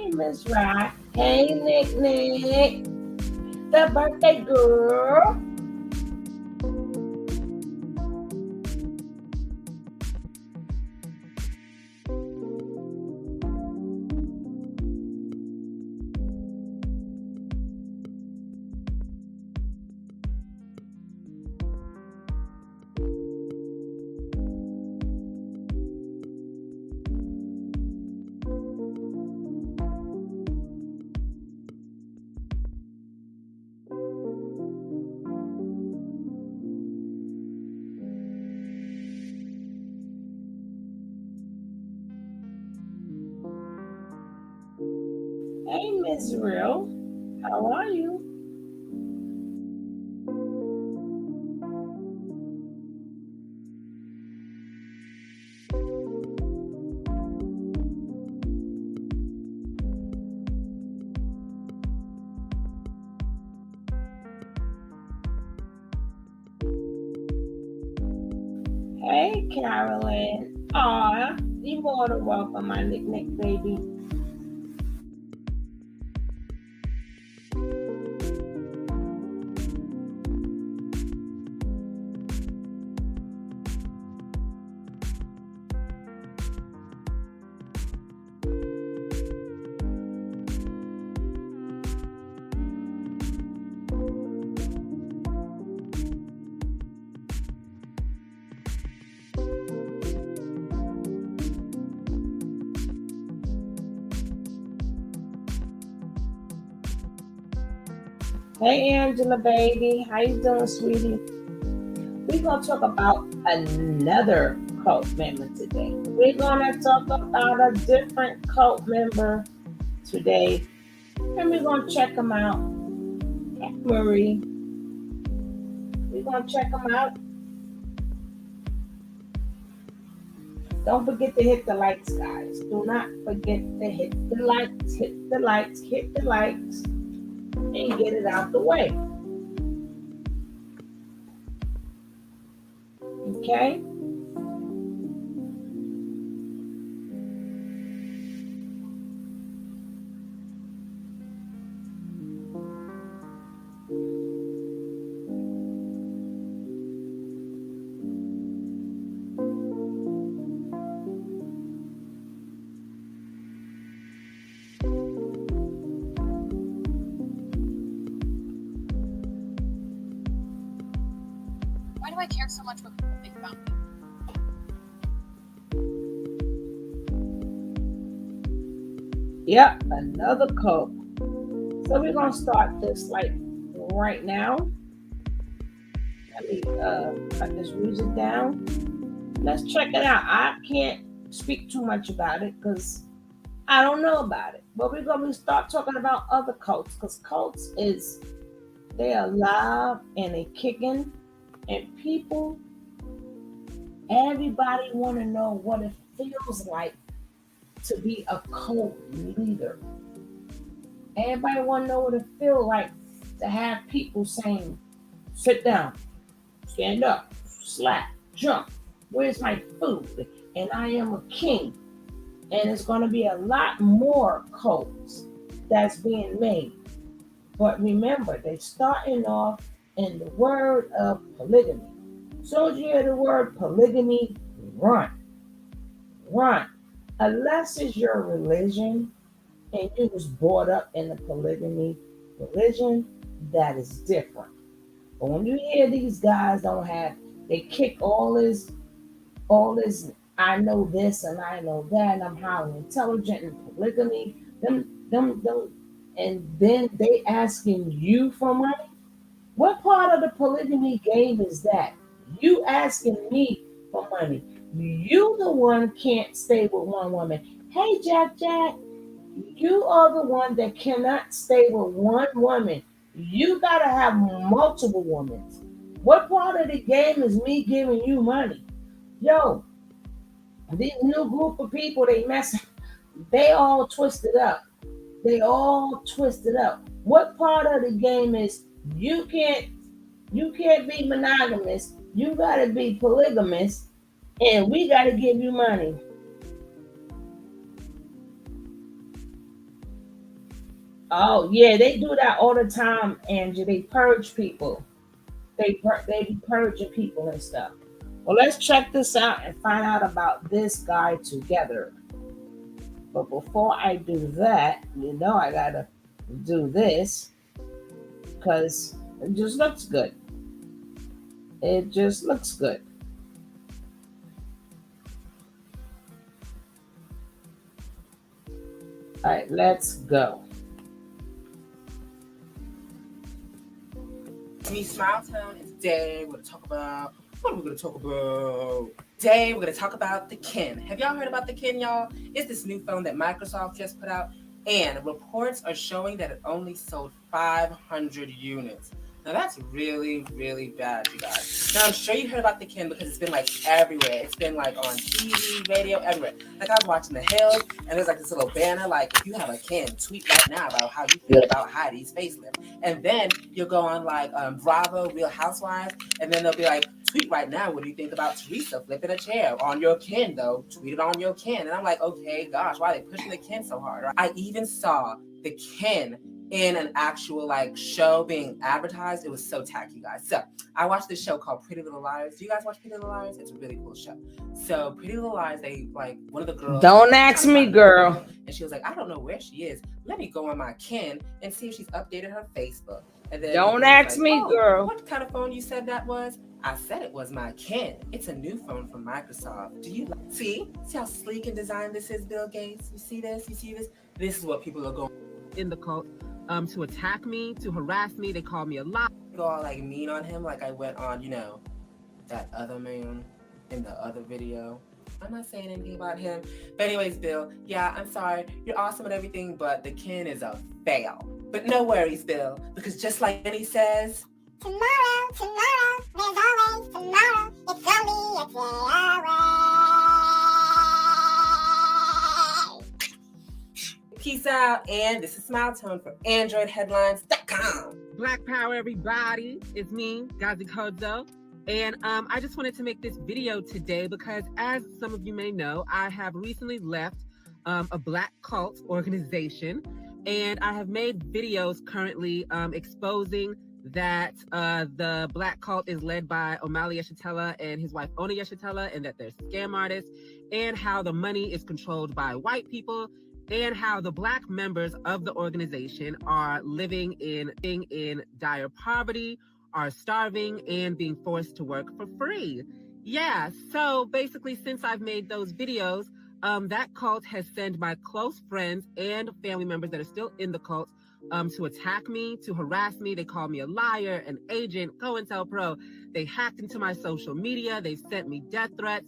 Hey, Miss Rock. Hey, Nick. The birthday girl. Hey, Miss Real. How are you? Hey, Carolyn. Aw, you more than welcome, my Nick baby. Hey, Angela, baby. How you doing, sweetie? We're going to talk about another cult member today. We're going to talk about a different cult member today. And we're going to check them out. Hey, Marie. We're going to check them out. Don't forget to hit the likes, guys. Do not forget to hit the likes, hit the likes, hit the likes, and get it out the way. Okay? Why do I care so much what people think about me? Yep, another cult. So we're gonna start this like right now. Let me cut this music down. Let's check it out. I can't speak too much about it because I don't know about it. But we're gonna start talking about other cults because cults is they are alive and they kicking and people. Everybody want to know what it feels like to be a cult leader. Everybody want to know what it feels like to have people saying, "Sit down, stand up, slap, jump. Where's my food? And I am a king." And it's going to be a lot more cults that's being made. But remember, they're starting off in the word of polygamy. So as you hear the word polygamy, run, run. Unless it's your religion and you was brought up in the polygamy religion, that is different. But when you hear these guys don't have, they kick all this, I know this and I know that, and I'm highly intelligent and polygamy, them, and then they asking you for money. What part of the polygamy game is that? You asking me for money. You the one can't stay with one woman. Hey Jack, you are the one that cannot stay with one woman. You gotta have multiple women. What part of the game is me giving you money? Yo, these new group of people, they all twisted up. They all twisted up. What part of the game is you can't be monogamous. You gotta be polygamous, and we gotta give you money. Oh yeah, they do that all the time, Angie. They purge people. They be purging people and stuff. Well, let's check this out and find out about this guy together. But before I do that, I gotta do this because it just looks good. It just looks good. All right, let's go. Me, Smile Town, and today we're going to talk about, what are we going to talk about? Today we're going to talk about the Kin. Have y'all heard about the Kin, y'all? It's this new phone that Microsoft just put out, and reports are showing that it only sold 500 units. Now that's really, really bad, you guys. Now I'm sure you heard about the Kin because it's been like everywhere. It's been like on TV, radio, everywhere. Like I was watching The Hills, and there's like this little banner, like if you have a Kin, tweet right now about how you feel about Heidi's facelift. And then you'll go on like Bravo, Real Housewives, and then they'll be like, tweet right now, what do you think about Teresa flipping a chair on your Kin though? Tweet it on your Kin. And I'm like, okay, gosh, why are they pushing the Kin so hard? I even saw the Kin in an actual like show being advertised. It was so tacky, guys. So I watched this show called Pretty Little Liars. Do you guys watch Pretty Little Liars? It's a really cool show. So Pretty Little Liars, they like one of the girls. Don't ask me, girl. And she was like, I don't know where she is. Let me go on my Kin and see if she's updated her Facebook. And then don't ask me, girl. What kind of phone you said that was? I said it was my Kin. It's a new phone from Microsoft. Do you see how sleek and designed this is, Bill Gates? You see this? You see this? This is what people are going in the cult to attack me, to harass me. They call me a lie. Go all like mean on him, like I went on, that other man in the other video. I'm not saying anything about him. But anyways, Bill, yeah, I'm sorry. You're awesome and everything, but the Kin is a fail. But no worries, Bill, because just like Benny says, tomorrow, there's always tomorrow. It's only a day away. Peace out, and this is Smile Tone for AndroidHeadlines.com. Black Power, everybody. It's me, Gazi Kodzo. And I just wanted to make this video today because, as some of you may know, I have recently left a Black cult organization, and I have made videos currently exposing that the Black cult is led by Omali Yeshitela and his wife Ona Yeshitela, and that they're scam artists, and how the money is controlled by white people, and how the Black members of the organization are living in dire poverty, are starving, and being forced to work for free. Yeah, so basically, since I've made those videos, that cult has sent my close friends and family members that are still in the cult to attack me, to harass me. They call me a liar, an agent, COINTELPRO. They hacked into my social media. They've sent me death threats.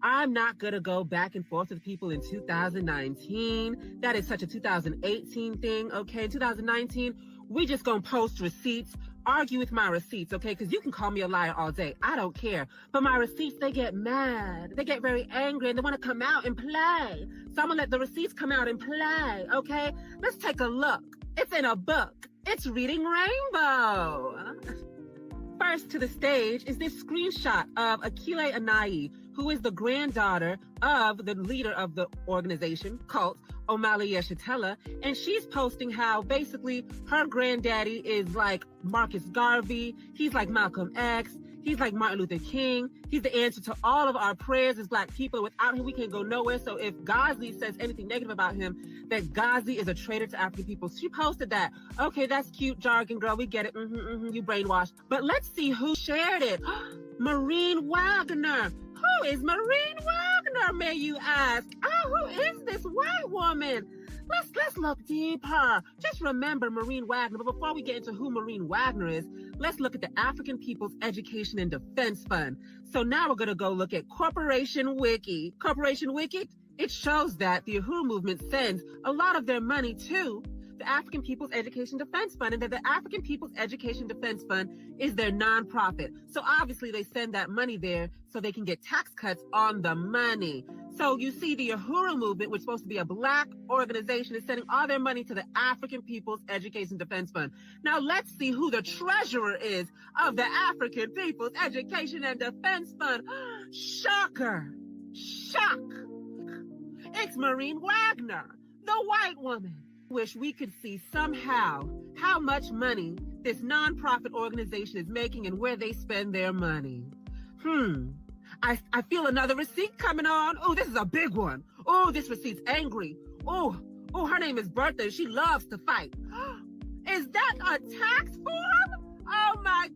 I'm not going to go back and forth with people in 2019. That is such a 2018 thing, okay? In 2019, we just going to post receipts, argue with my receipts, okay? Because you can call me a liar all day. I don't care. But my receipts, they get mad. They get very angry, and they want to come out and play. So I'm going to let the receipts come out and play, okay? Let's take a look. It's in a book. It's Reading Rainbow. First to the stage is this screenshot of Akile Anayi, who is the granddaughter of the leader of the organization, cult, Omali Yeshitela, and she's posting how basically her granddaddy is like Marcus Garvey, he's like Malcolm X, he's like Martin Luther King, he's the answer to all of our prayers as Black people. Without him, we can't go nowhere. So if Ghazi says anything negative about him, that Ghazi is a traitor to African people. She posted that. Okay, that's cute jargon, girl. We get it. You brainwashed. But let's see who shared it. Maureen Wagner. Who is Maureen Wagner, may you ask? Oh, who is this white woman? Let's look deeper. Just remember Maureen Wagner. But before we get into who Maureen Wagner is, let's look at the African People's Education and Defense Fund. So now we're going to go look at Corporation Wiki. Corporation Wiki, it shows that the Uhuru movement sends a lot of their money to the African People's Education Defense Fund, and that the African People's Education Defense Fund is their nonprofit. So obviously they send that money there so they can get tax cuts on the money. So you see the Uhuru movement, which is supposed to be a Black organization, is sending all their money to the African People's Education Defense Fund. Now let's see who the treasurer is of the African People's Education and Defense Fund. Shocker. Shock. It's Maureen Wagner, the white woman. Wish we could see somehow how much money this nonprofit organization is making and where they spend their money. I feel another receipt coming on. Oh, this is a big one. Oh, this receipt's angry. Oh, her name is Bertha. She loves to fight. Is that a tax form? Oh my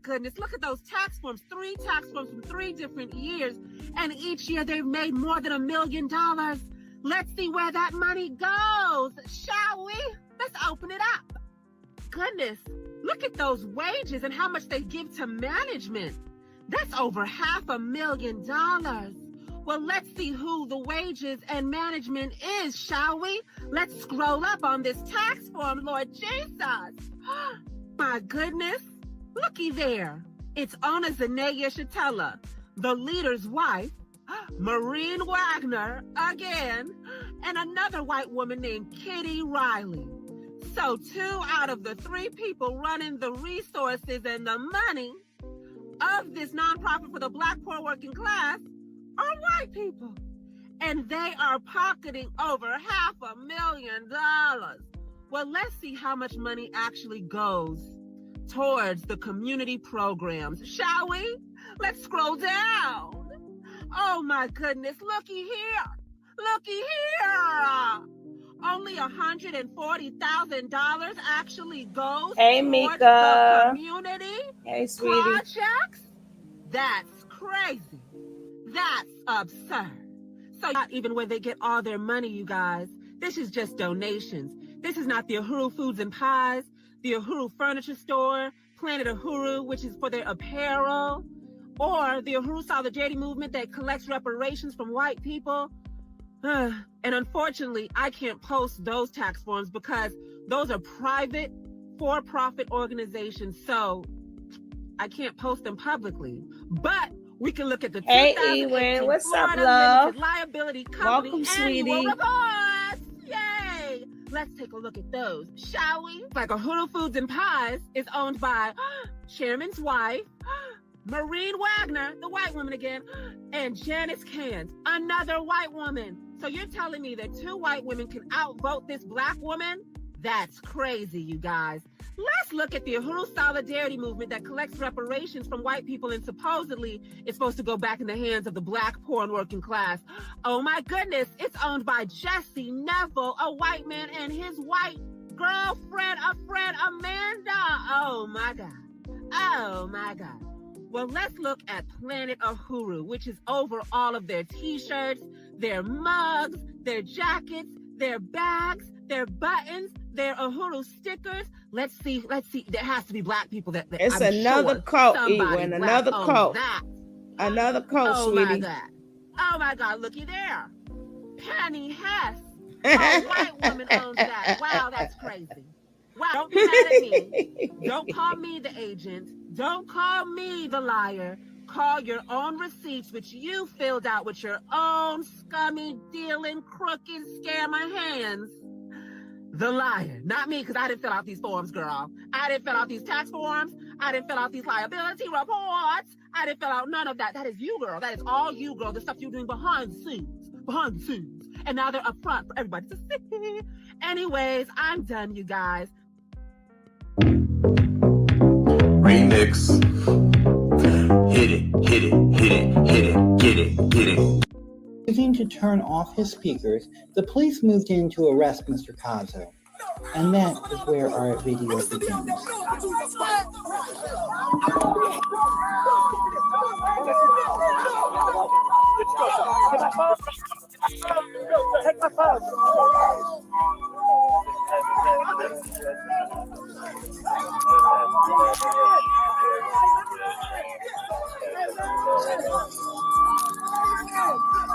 goodness. Look at those tax forms. 3 tax forms from 3 different years. And each year they've made more than $1 million. Let's see where that money goes, shall we? Let's open it up. Goodness, look at those wages and how much they give to management. That's over $500,000. Well, let's see who the wages and management is, shall we? Let's scroll up on this tax form, Lord Jesus. My goodness, looky there. It's Ona Zanaya Shatella, the leader's wife, Maureen Wagner again, and another white woman named Kitty Riley. So 2 out of the 3 people running the resources and the money of this nonprofit for the Black poor working class are white people. And they are pocketing over $500,000. Well, let's see how much money actually goes towards the community programs, shall we? Let's scroll down. Oh my goodness, looky here. Only $140,000 actually goes towards the community projects. That's crazy. That's absurd. So not even where they get all their money, you guys. This is just donations. This is not the Uhuru Foods and Pies, the Uhuru Furniture Store, Planet Uhuru, which is for their apparel, or the Uhuru Solidarity Movement that collects reparations from white people. And unfortunately, I can't post those tax forms because those are private, for-profit organizations, so I can't post them publicly. But we can look at the 2018 what's Florida up, love? Limited Liability Company Welcome, annual sweetie. reports. Yay! Let's take a look at those, shall we? Like Uhuru Foods and Pies is owned by Chairman's wife, Maureen Wagner, the white woman again, and Janice Cans, another white woman. So you're telling me that 2 white women can outvote this Black woman? That's crazy, you guys. Let's look at the Uhuru Solidarity Movement that collects reparations from white people and supposedly is supposed to go back in the hands of the Black poor and working class. Oh my goodness, it's owned by Jesse Neville, a white man, and his white girlfriend, a friend, Amanda. Oh my God. Well, let's look at Planet Uhuru, which is over all of their t-shirts, their mugs, their jackets, their bags, their buttons, their Uhuru stickers. Let's see. There has to be Black people that It's I'm another sure coat, somebody Ewan. Black Another owns coat. that. Another coat, Oh sweetie. Oh my God, looky there. Penny Hess. A white woman owns that. Wow, that's crazy. Wow, don't be mad at me. Don't call me the agent. Don't call me the liar. Call your own receipts, which you filled out with your own scummy, dealing, crooked, scammer hands. The liar. Not me, because I didn't fill out these forms, girl. I didn't fill out these tax forms. I didn't fill out these liability reports. I didn't fill out none of that. That is you, girl. That is all you, girl. The stuff you're doing behind the scenes. And now they're up front for everybody to see. Anyways, I'm done, you guys. Remix. Hit it, get it. Refusing to turn off his speakers, the police moved in to arrest Mr. Cazzo. And that is where our video begins. Take my phone.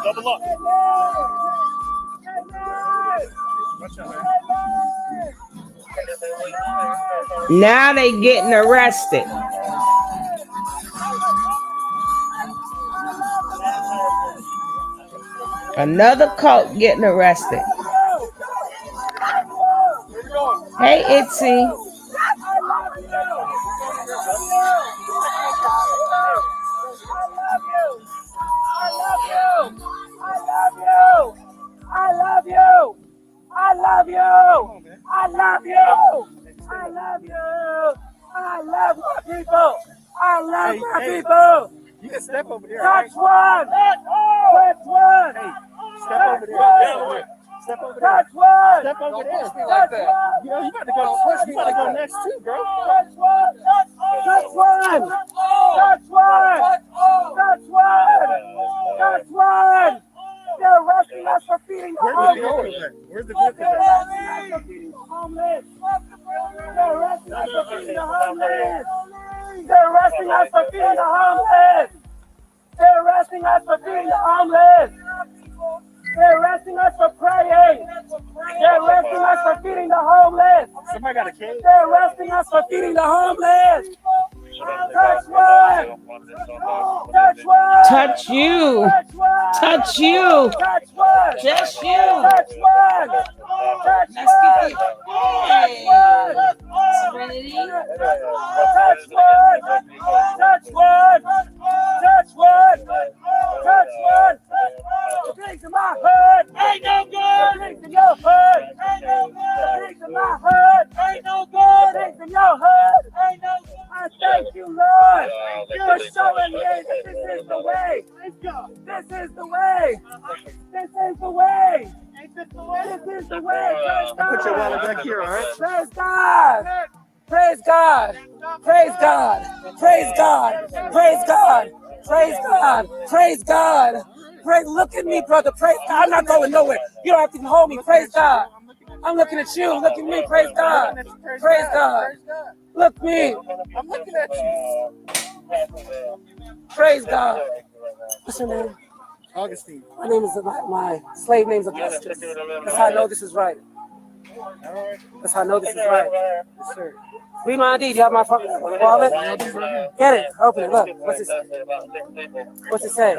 Double up. Now they getting arrested. Another cult getting arrested. Hey, Itzy. I love love you. I love you. I love you. I love my people. I love my people. You can step over there. Touch one. Touch one. Hey, step over there. Step over there. Touch one. Step over there. Touch one. You know, you got to go. You got to go next too, bro. Touch one. Touch one. Touch one. Touch one. Touch one. They're arresting us for feeding the homeless. Where's the They're good arresting us for feeding the homeless. They're arresting us for feeding the homeless. They're arresting us for feeding the homeless. They're arresting us for feeding the homeless. They're arresting us for praying. They're arresting us for feeding the homeless. Somebody got a cake? They're arresting us for feeding the homeless. Touch one. Touch one. Touch you. Touch one. Touch you. Touch one. Just you. Touch one. Touch Let's get the Serenity. serenity. Touch one. Touch one. Touch one. Touch one. The pigs in my hood ain't no good. The pigs in your hood ain't no good. The pigs in my hood ain't no good. The pigs in your hood ain't no good. I thank you, Lord, for showing me that this is the way. This is the way. This is the way. This is the way. Praise God. Put your wallet back here, all right? Praise God. Praise God. Praise God. Praise God. Praise God. Praise God. Praise God. Praise. Look at me, brother. Praise God. I'm not going nowhere. You don't have to hold me. Praise God. I'm looking at you. Look at me. Praise God. Praise God. Look me. I'm looking at you. Praise God. What's your name? Augustine. My name is my slave name's Augustus. That's how I know this is right. That's how I know this is right. Yes, sir. Read my ID. Do you have my fucking wallet? Get it. Open it. Look. What's it say? What's it say?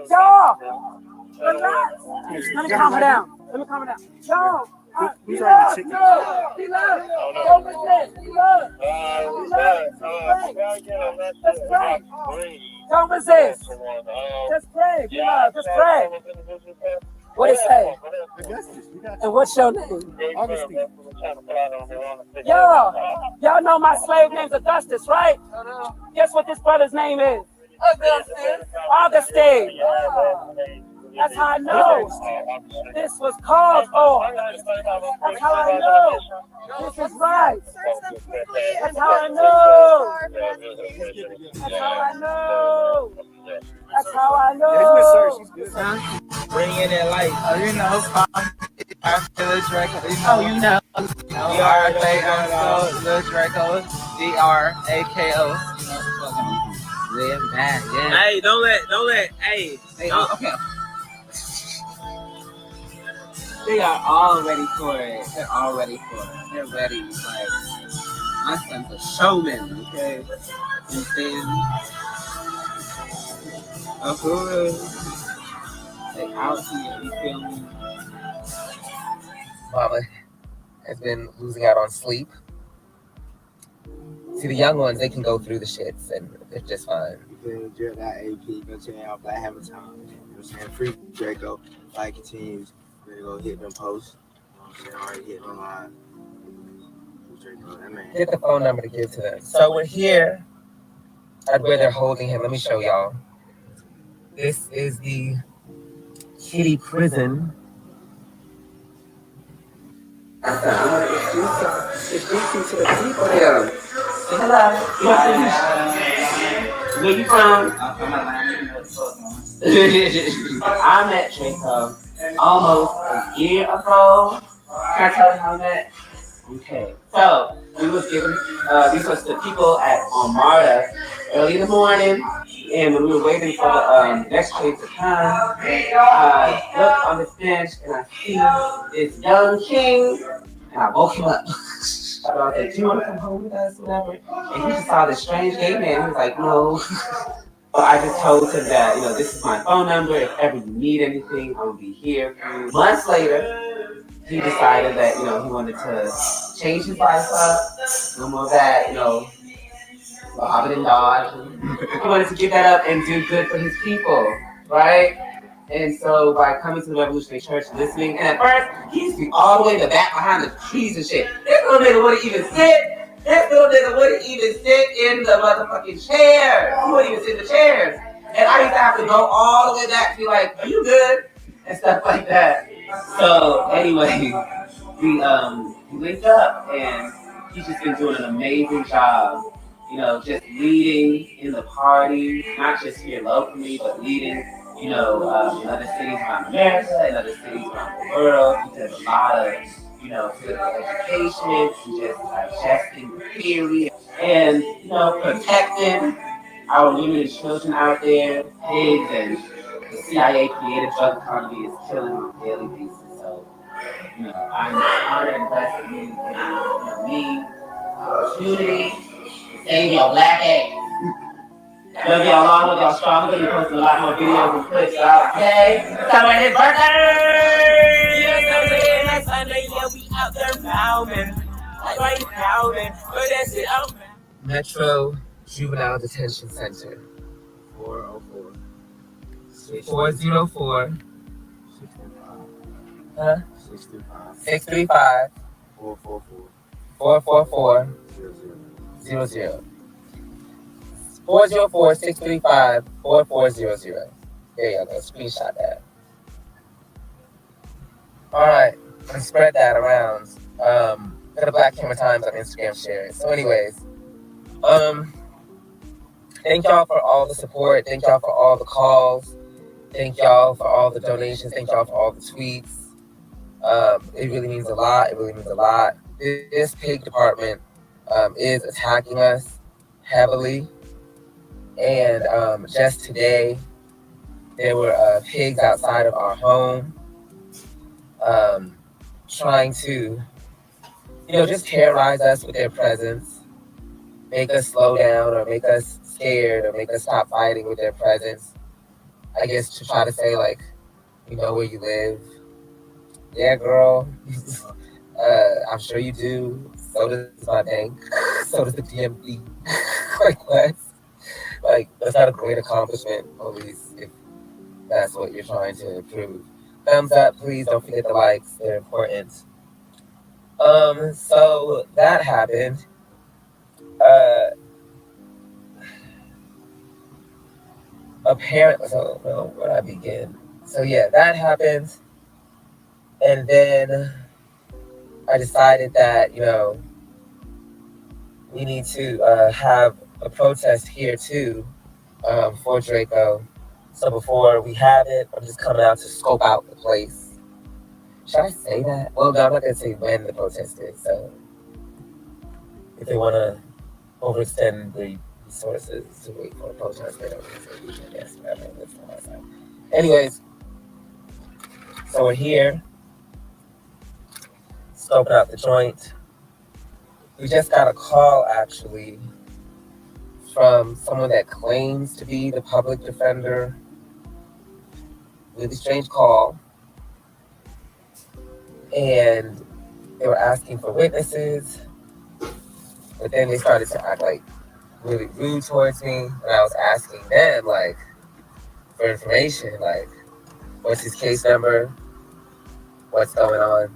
Y'all! Relax. Let me calm her down. Let me calm her down. Y'all! He loves. He loves. Don't resist. He loves. He loves. Let's pray. Don't resist. Just pray. He loves. Just pray. What it say? Augustus, we got you. And what's your name? Augustine. Y'all know my slave name's Augustus, right? Guess what this brother's name is? Augustine. That's how I know this was called for. That's how I know this is right. That's how I know. That's how I know. That's how I know. Bring in that light. Oh, you know, I feel a Draco. Oh, you know. D-R-A-K-O, Lil Draco. D-R-A-K-O. Live back, yeah. Hey, don't let, hey. Okay. They are all ready for it. They're all ready for it. They're ready. Like, my son's a showman, okay? And then, Uhuru. Like out here, you feel me? Mama has been losing out on sleep. See, the young ones, they can go through the shits and it's just fine. You feel me? Drill that AP, you know what I'm saying? Black Hammer Time. You know what I'm saying? Free Draco. Fight continues. We're gonna go hit them posts. They're already hitting them live. Draco, that man. Get the phone number to give to them. So we're here at where they're holding him. Let me show y'all. This is the Kitty prison. Hello. Where you from? I met Draco almost a year ago. Can I tell you how I met? Okay. So we was given these was the people on MARTA early in the morning. And when we were waiting for the next train to come, I looked on this bench and I see this young king, and I woke him up. I was like, do you want to come home with us, whatever? And he just saw this strange gay man. He was like, no. But I just told him that, this is my phone number. If ever you need anything, I'm going to be here. Months later, he decided that, he wanted to change his life up. No more of that, Bobbing and dodge. He wanted to give that up and do good for his people, right? And so by coming to the Revolutionary Church, listening, and at first, he used to be all the way in the back behind the trees and shit. This little nigga wouldn't even sit. This little nigga wouldn't even sit in the motherfucking chairs. He wouldn't even sit in the chairs. And I used to have to go all the way back to be like, are you good? And stuff like that. So anyway, we linked up, and he's just been doing an amazing job. You know, just leading in the party, not just here locally, but leading, you know, in other cities around America, in other cities around the world. He does a lot of, you know, political education and just digesting the theory and, you know, protecting our women and children out there, pigs, and the CIA created drug economy is killing on a daily basis. So, you know, I'm honored and blessed to be, you know, me, opportunity. Save your black ass. Love y'all long, love y'all strong. We're gonna be posting a lot more videos and clips out. Okay? Celebrate his birthday! Yeah, Sunday, yeah, we out there bowing. Like bowing. But that's it, Metro Juvenile Detention Center. 404. 404. 635. Huh? 635. 635. 444. 444. 00. 404-635-4400. There you go. Screenshot that. All right. Let's spread that around. Go to Black Camera Times on Instagram, share it. So anyways, thank y'all for all the support. Thank y'all for all the calls. Thank y'all for all the donations. Thank y'all for all the tweets. It really means a lot. It really means a lot. This pig department is attacking us heavily. And just today, there were pigs outside of our home trying to, you know, just terrorize us with their presence, make us slow down or make us scared or make us stop fighting with their presence. I guess to try to say, like, we know where you live. Yeah, girl. I'm sure you do. So does my bank. So does the DMV. Like, what? Like, that's not a great accomplishment, police, if that's what you're trying to prove. Thumbs up, please. Don't forget the likes. They're important. So that happened. Apparently, so where do I begin? So yeah, that happened. And then I decided that, you know, we need to have a protest here too for Draco. So before we have it, I'm just coming out to scope out the place. Should I say that? Well, no, I'm not going to say when the protest is. So if they want to overextend the resources to wait for a protest, they don't need to, I guess, whatever. That's on my side. Anyways, so we're here, scoping out the joint. We just got a call, actually, from someone that claims to be the public defender. Really strange call. And they were asking for witnesses. But then they started to act like really rude towards me. And I was asking them, like, for information, like, what's his case number? What's going on?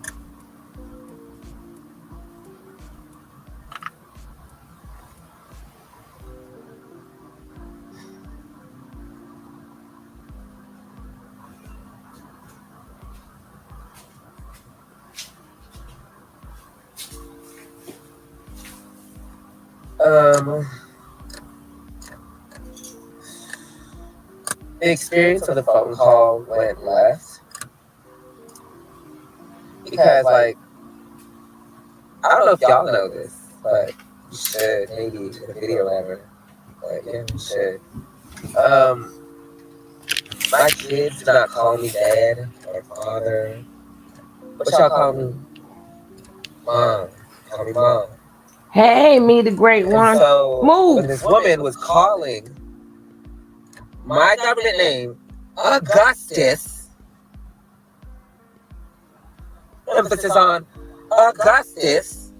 The experience of the phone call went left because, like, I don't know if y'all know this, but you should, maybe in a video or whatever, but yeah, you should. My kids do not call me dad or father. What y'all call me? Mom. Call me mom. Hey, me the great one. And so Move. when this woman was calling my government name, Augustus, emphasis on Augustus,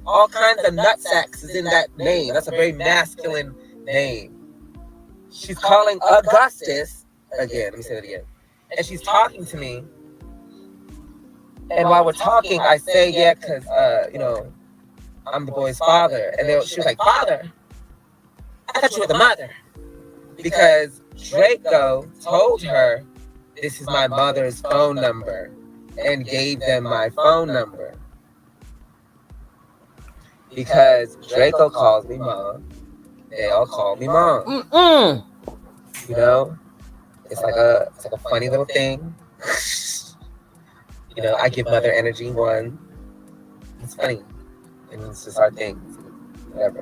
all kinds of nutsacks is in that name. That's a very masculine name. She's calling Augustus, again, let me say that again. and she's talking to me. And while we're talking, I say, yeah, because, you know, I'm the boy's father. And she was like, father? I thought you were the mother. Because Draco told her, this is my mother's phone number, and gave them my phone number. Because Draco calls me mom, they all call me mom. You know, it's like a funny little thing. You know, I give mother energy one. It's funny, and it's just our thing, whatever.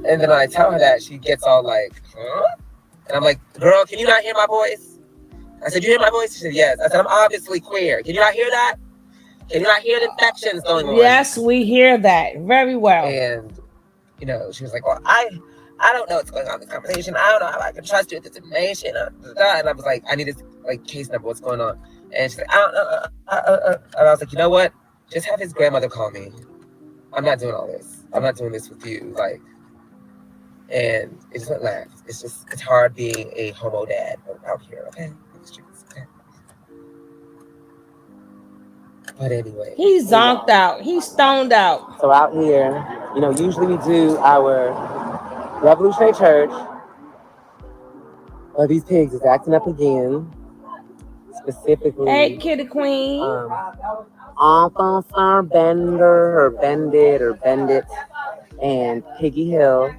And then when I tell her that, she gets all like, huh? And I'm like, girl, can you not hear my voice? I said, you hear my voice? She said, yes. I said, I'm obviously queer. Can you not hear that? Can you not hear the infections going on? Yes, we hear that very well. And, you know, she was like, well, I don't know what's going on in this conversation. I don't know how I can trust you with this information. And I was like, I need this like case number. What's going on? And she's like, I don't know. And I was like, you know what? Just have his grandmother call me. I'm not doing all this. I'm not doing this with you. Like, and it just went left. It's hard being a homo dad out here, okay? Okay. But anyway. He's zonked out. He's stoned out. So out here, you know, usually we do our Revolutionary Church. Well, these pigs is acting up again. Specifically. Hey, Kitty Queen. Officer Bender or Bendit and Piggy Hill.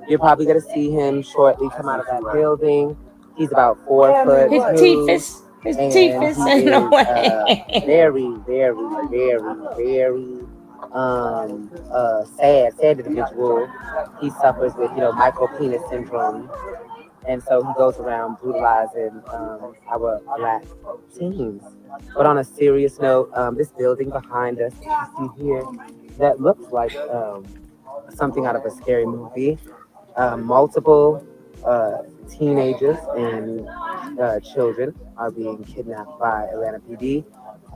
You're probably going to see him shortly come out of that building. He's about 4 foot. His teeth is in the way. Very, very, very, sad individual. He suffers with, you know, micro penis syndrome. And so he goes around brutalizing our black teens. But on a serious note, this building behind us, you see here, that looks like something out of a scary movie. Multiple teenagers and children are being kidnapped by Atlanta PD,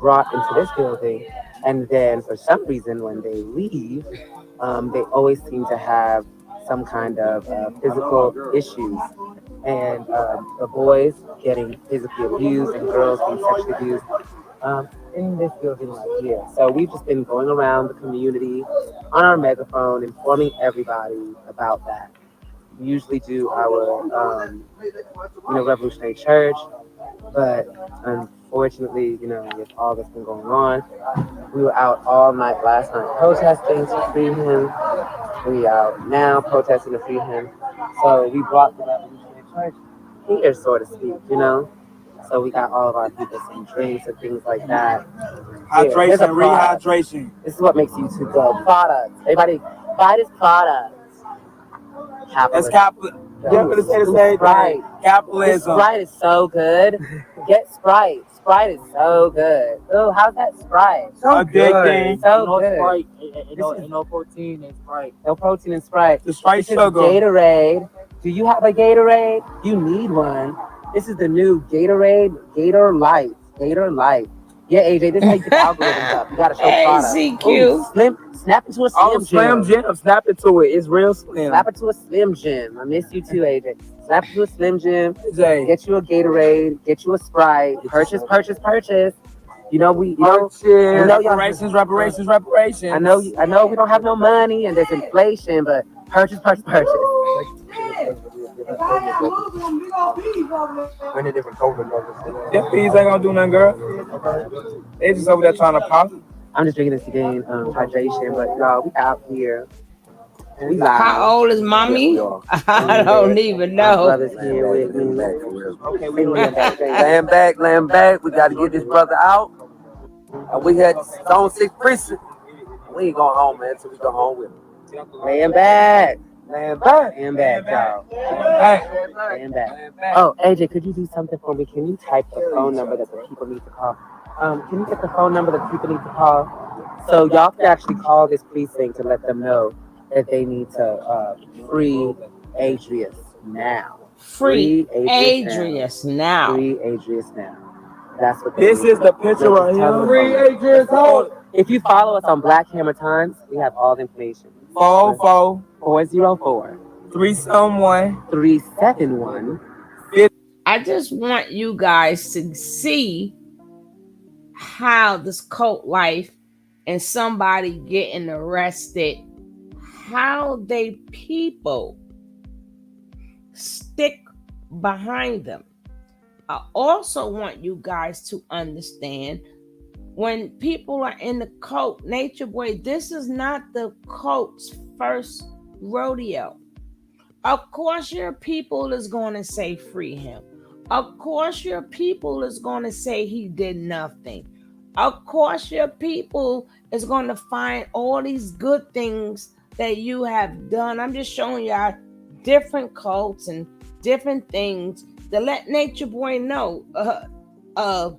brought into this building, and then for some reason when they leave, they always seem to have some kind of physical issues. And the boys getting physically abused and girls being sexually abused in this building right here. So we've just been going around the community on our megaphone, informing everybody about that. We usually do our, Revolutionary Church, but unfortunately, you know, with all that's been going on, we were out all night last night protesting to free him. We out now protesting to free him. So we brought the Revolutionary Church here, so to speak, you know. So we got all of our people some drinks and things like that. Hydration, rehydration. This is what makes YouTube go. Products. Everybody buy this product. That's capitalism. You're going to say the same thing. Capitalism. Sprite is so good. Get Sprite. Sprite is so good. Oh, how's that Sprite? So addicting. So good. Sprite. No protein in Sprite. No protein in Sprite. The Sprite this sugar. Is Gatorade. Do you have a Gatorade? You need one. This is the new Gatorade. Gator Light. Gator Light. Yeah, AJ, this is how you get the algorithms up. You gotta show products. CQ. Slim, snap into a Slim Jim. Snap into it. It's real slim. Snap into a Slim Jim. I miss you too, AJ. Snap into a Slim Jim. AJ. Get you a Gatorade. Get you a Sprite. Purchase. You know we. Reparations. I know we don't have no money and there's inflation, but purchase. Many different COVID levels. Them fees ain't gonna do nothing, girl. They just over there trying to pop. I'm just drinking this to gain hydration, but y'all, we out here. We live. How old is mommy? I don't even know. My brother's here with me. Okay, laying back. We gotta get this brother out. And we had Zone 6 precinct. We ain't going home, man, until we go home with him. Laying back. Laying back, y'all. Laying back. Oh, AJ, could you do something for me? Can you type the phone number that the people need to call? Can you get the phone number that people need to call? So y'all can actually call this precinct to let them know that they need to free Adrius now. Free Adrius now. Free Adrius now. That's what this is the picture right here. Free Adrius hold. If you follow us on Black Hammer Times, we have all the information. 404 404 371 371 I just want you guys to see how this cult life and somebody getting arrested, how they people stick behind them. I also want you guys to understand when people are in the cult, Natureboy, this is not the cult's first rodeo. Of course, your people is going to say free him. Of course, your people is going to say he did nothing. Of course, your people is going to find all these good things that you have done. I'm just showing y'all different cults and different things to let Natureboy know. I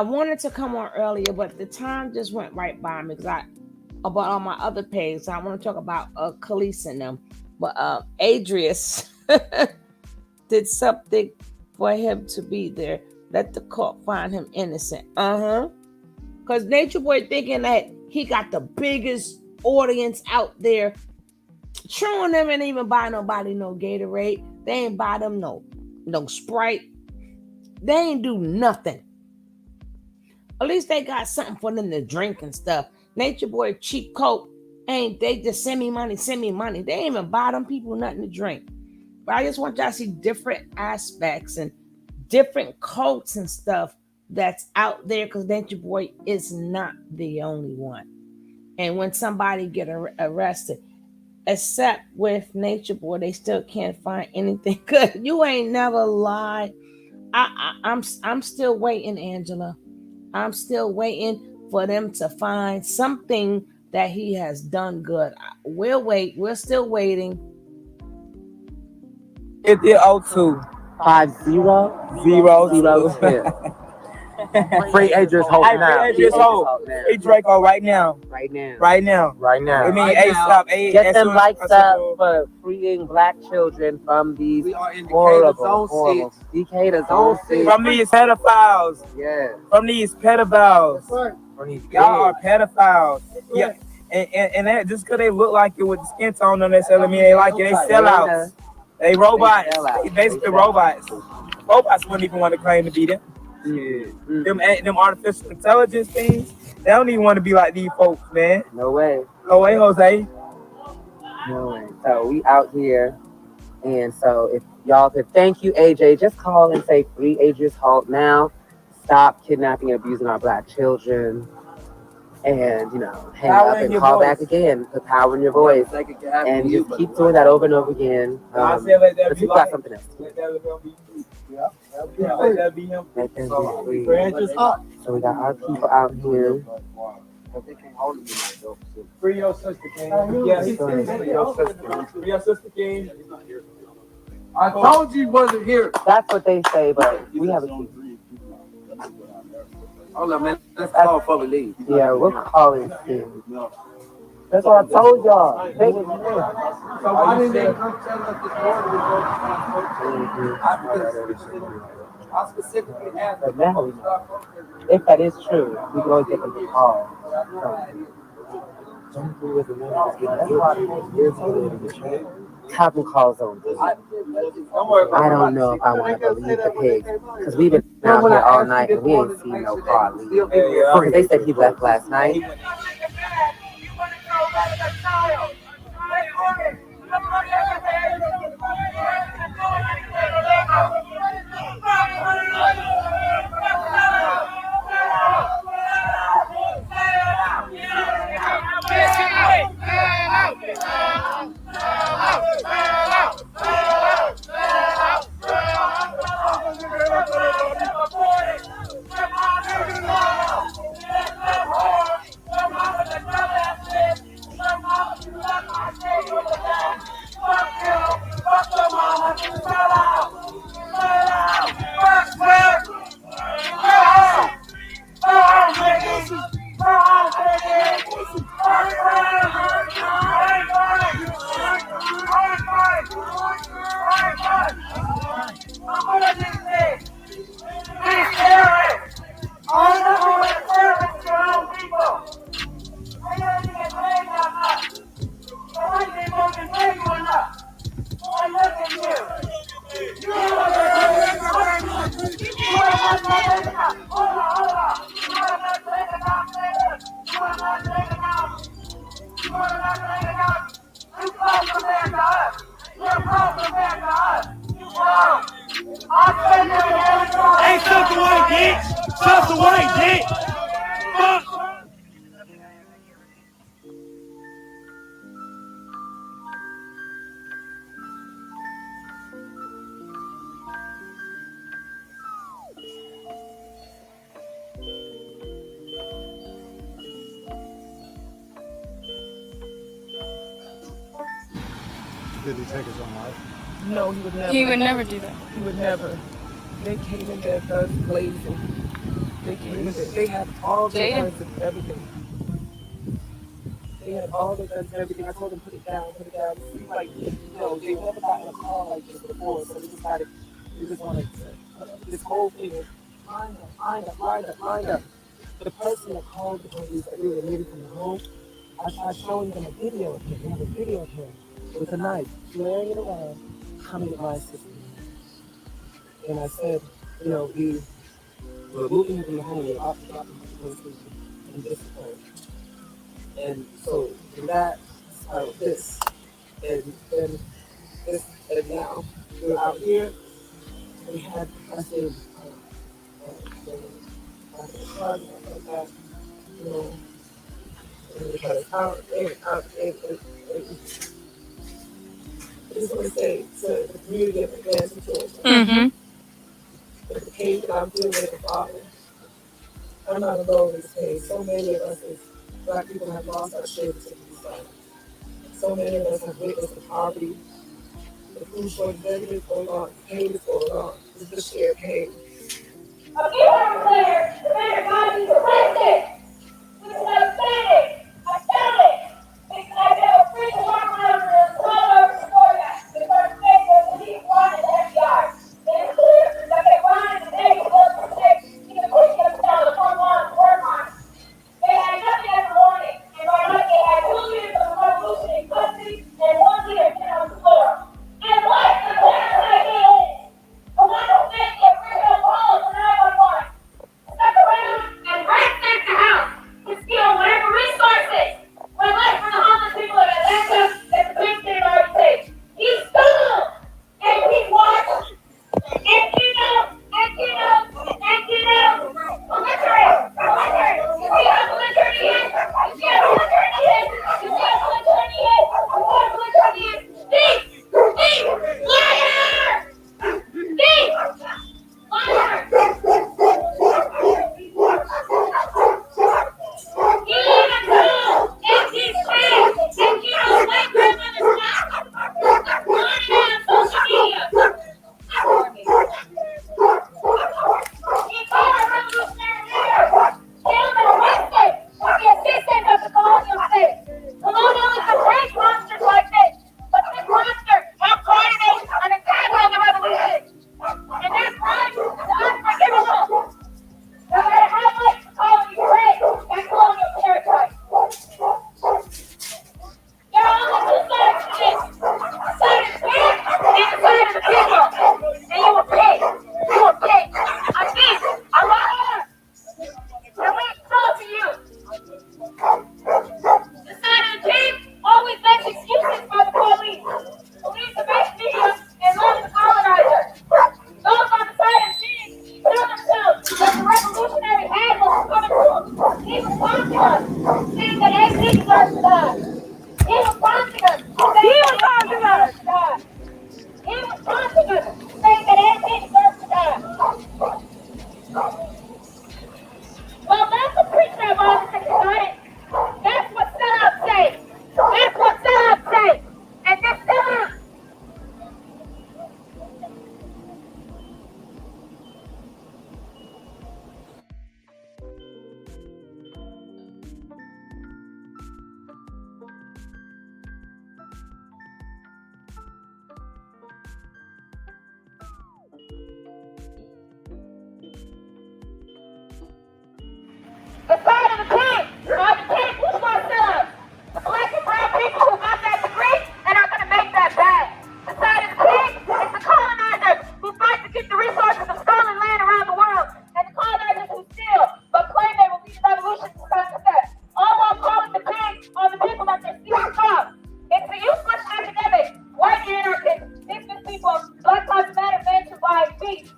wanted to come on earlier, but the time just went right by me because about on my other page, so I want to talk about Khalees and them. But Adrius did something for him to be there. Let the court find him innocent. Because Natureboy thinking that he got the biggest audience out there. True, them ain't even buy nobody no Gatorade. They ain't buy them no Sprite. They ain't do nothing. At least they got something for them to drink and stuff. Natureboy cheap coat, ain't they just send me money. They ain't even buy them people nothing to drink. But I just want y'all to see different aspects and different cults and stuff that's out there because Natureboy is not the only one. And when somebody get arrested, except with Natureboy, they still can't find anything good. You ain't never lied. I'm still waiting, Angela. I'm still waiting for them to find something that he has done good. We'll wait. We're still waiting. It's 02-50-002. Free Adrius Holt now. Free Adrius Holt. Free Draco right now. Right now. I mean, Right stop. Get them lights up for freeing black children from these horrible dictators. From these pedophiles. Yeah. From these pedophiles. Y'all are pedophiles. Yeah. And that, just because they look like it with the skin tone on that doesn't mean they like it. They sellouts. They robots. They basically robots. Robots wouldn't even want to claim to be them. Them artificial intelligence things, they don't even want to be like these folks, man. No way. No way, Jose. No way. So we out here, and so if y'all could thank you, AJ, just call and say free Adrius Holt now. Stop kidnapping and abusing our black children. And, hang up and call back again. Put power in your voice. And just keep doing that over and over again. But you got something else. Let them be free. So we got our people out here. Free your sister, King. Yeah, he's free your sister. Free your sister, King. I told you he wasn't here. That's what they say, but we have a key. Hold on, man. Let's call for the lead. Yeah, we're calling Steve. That's what I told y'all. They was here. So why didn't they come tell us this morning? I specifically asked but now, if that is true, we can always get them to call. Have them call zone. I don't know if I want to believe the pig because we've been out here all night and we ain't seen no car leave. They said he left last night. You Did he take his own life? No, he would never. He would never do that. He would never. They came in there guns blazing. They came in there. They had all the guns and everything. They had all the guns and everything. I told them, put it down, put it down. It seemed like, they never got in a call like this before, so they decided they just wanted to, this whole thing was lined up. The person that called the police that we were leaving from the home, I tried showing them a video of him. They have a video of him with a knife, flaring it around, coming to my sister. And I said, we were moving him from the home, we were off the top of the police station, and disappeared. And so from that started this, and then this, and now we're out here. We had, I said, I just want to say to the community of the the pain that I'm feeling as a father, I'm not alone in this pain. So many of us as Black people have lost our children to suicide. So many of us have witnessed the poverty, the food shortage, everything is going on, the pain is going on. It's the shared pain. A few hours later, the man of God is arrested. This is outstanding. I found it. Because I never free to walk around and call over the door guy. The first day was the police wanted the FBI. It's clear that they wanted the day was for six. Even quick to tell the front line to work on. They had nothing in the morning. And right now they had 2 leaders of the revolution in custody and 1 leader sitting on the floor. And what the parents like he is? The one who thinks that we're going to call for 911. Stuck around and ransack the house to steal whatever resources were left for the homeless people in Atlanta that the police didn't already take. He stole and he watched. And you know, belligerent. You see how belligerent he is? You see how belligerent he is? You see how belligerent he is? You see how belligerent he is? Thief! Liar! Thief! Liar! You even know empty space and you know white grandmother's house. Learning on social media. He called a revolutionary leader. Killed and arrested with the assistance of the colonial state. Colonialism breeds monsters like this, but this monster helped coordinate an attack on the revolution. And that's right, the unforgivable. No matter how much the colony breaks that colonial territory. There are only 2 sides to this. The side of the state and the side of the people. And you will pick. You will pick. A thief. A liar. And we call to you. The side of the team always makes excuses for the police. Police the best media and love the colonizer. Those on the side of the team tell themselves that the revolutionary hand was coming to them. He was taunting us, saying that AK deserves to die. He was taunting us, saying that AK deserves to die. He was taunting us, saying that AK deserves to die. Well, that's a preacher of all the started. That's what sellouts say. That's what sellouts say. And this sellout. The side of the pig are the pigs who want sellouts. The black and brown people who got that degree and are going to make that bad. The side of the pig is the colonizers who fight to keep the resources of stolen land around the world. And the colonizers who steal but claim they will lead the revolution to sunset. All while calling the pigs on the people that they're stealing from. It's the useless academics, white anarchists, business people, Black Lives Matter mansion buying beats.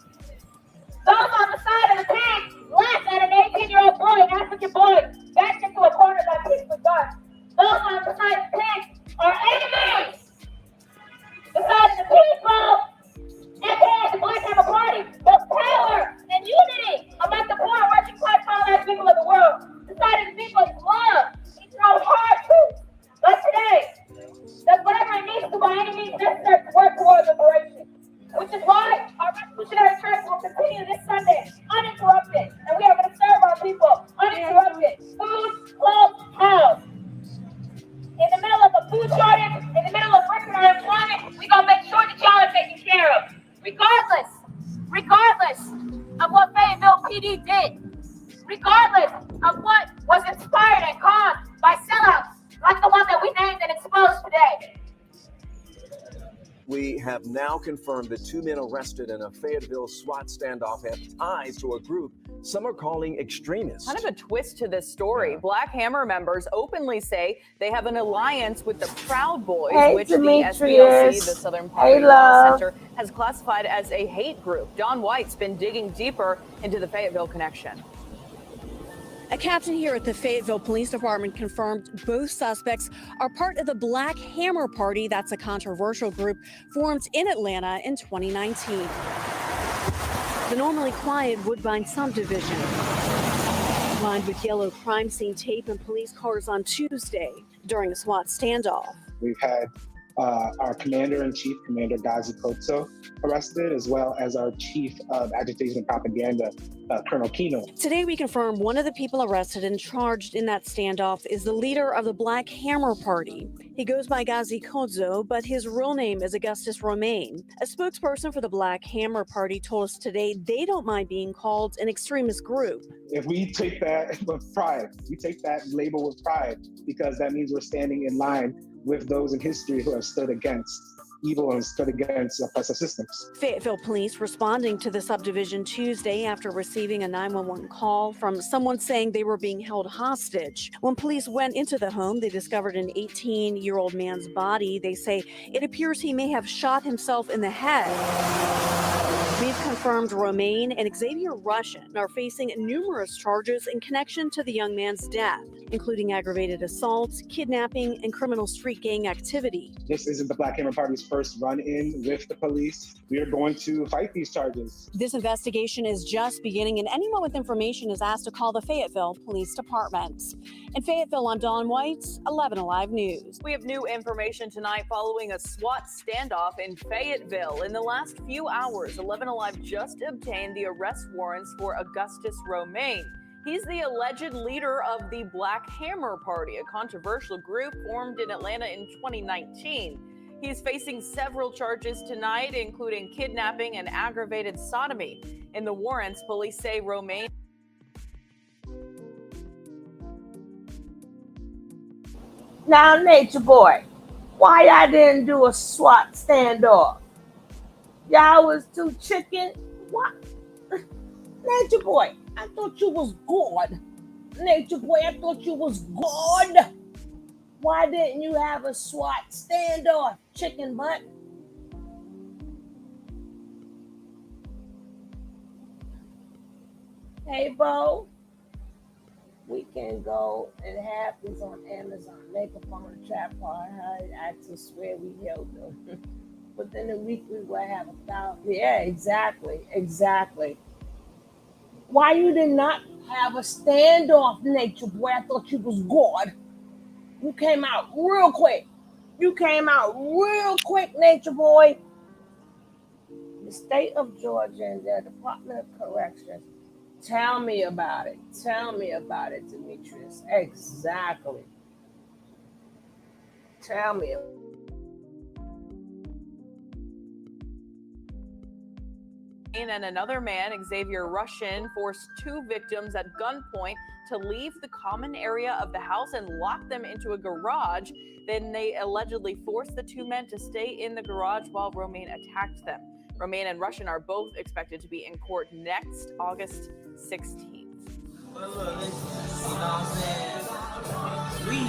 Those on the side of the pig laugh at an 18-year-old boy, an African boy, backed into a corner by pigs with guns. Those on the side of the pig are enemies. The side of the people, aka the Black Hammer Party, built power and unity among the poor working class colonized people of the world. The side of the people is love. He throws hard truth. But today, does whatever it needs to by any means shortage, food, clothes, house. In the middle of a food shortage, in the middle of record unemployment, we gonna make sure that y'all are taken care of. Regardless of what Fayetteville PD did, regardless of what was inspired and caused by sellouts like the one that we named and exposed today. We have now confirmed that 2 men arrested in a Fayetteville SWAT standoff have ties to a group some are calling extremists. Kind of a twist to this story. Black Hammer members openly say they have an alliance with the Proud Boys, which Demetrius. the SPLC, the Southern Poverty Law love. Center, has classified as a hate group. Don White's been digging deeper into the Fayetteville connection. A captain here at the Fayetteville Police Department confirmed both suspects are part of the Black Hammer Party. That's a controversial group formed in Atlanta in 2019. The normally quiet Woodbine subdivision, lined with yellow crime scene tape and police cars on Tuesday during a SWAT standoff. We've had our Commander-in-Chief, Commander Gazi Kotso, arrested, as well as our Chief of Agitation and Propaganda, Colonel Kino. Today, we confirm one of the people arrested and charged in that standoff is the leader of the Black Hammer Party. He goes by Gazi Kotso, but his real name is Augustus Romaine. A spokesperson for the Black Hammer Party told us today they don't mind being called an extremist group. If we take that with pride, we take that label with pride, because that means we're standing in line with those in history who have stood against evil and stood against oppressive systems. Fayetteville police responding to the subdivision Tuesday after receiving a 911 call from someone saying they were being held hostage. When police went into the home, they discovered an 18-year-old man's body. They say it appears he may have shot himself in the head. We've confirmed Romaine and Xavier Russian are facing numerous charges in connection to the young man's death, including aggravated assault, kidnapping, and criminal street gang activity. This isn't the Black Hammer Party's first run-in with the police. We are going to fight these charges. This investigation is just beginning, and anyone with information is asked to call the Fayetteville Police Department. In Fayetteville, I'm Dawn White, 11 Alive News. We have new information tonight following a SWAT standoff in Fayetteville. In the last few hours, 11 Alive just obtained the arrest warrants for Augustus Romaine. He's the alleged leader of the Black Hammer Party, a controversial group formed in Atlanta in 2019. He's facing several charges tonight, including kidnapping and aggravated sodomy. In the warrants, police say Romaine. Now, Nature Boy, why y'all didn't do a SWAT standoff? Y'all was too chicken? What? Nature Boy, I thought you was good. Nature Boy, I thought you was good. Why didn't you have a SWAT standoff, chicken butt? Hey, Bo, we can go and have these on Amazon. Make a phone trap part. I just swear we held them. Within a week, we will have 1,000. Yeah, exactly. Why you did not have a standoff, Nature Boy? I thought you was good. You came out real quick. Nature Boy. The state of Georgia and their Department of Corrections. Tell me about it, Demetrius. Exactly. Tell me. And another man, Xavier Russian, forced 2 victims at gunpoint to leave the common area of the house and lock them into a garage. Then they allegedly forced the 2 men to stay in the garage while Romaine attacked them. Romaine and Russian are both expected to be in court next August 16th. Well, look, listen, you know what I'm saying? We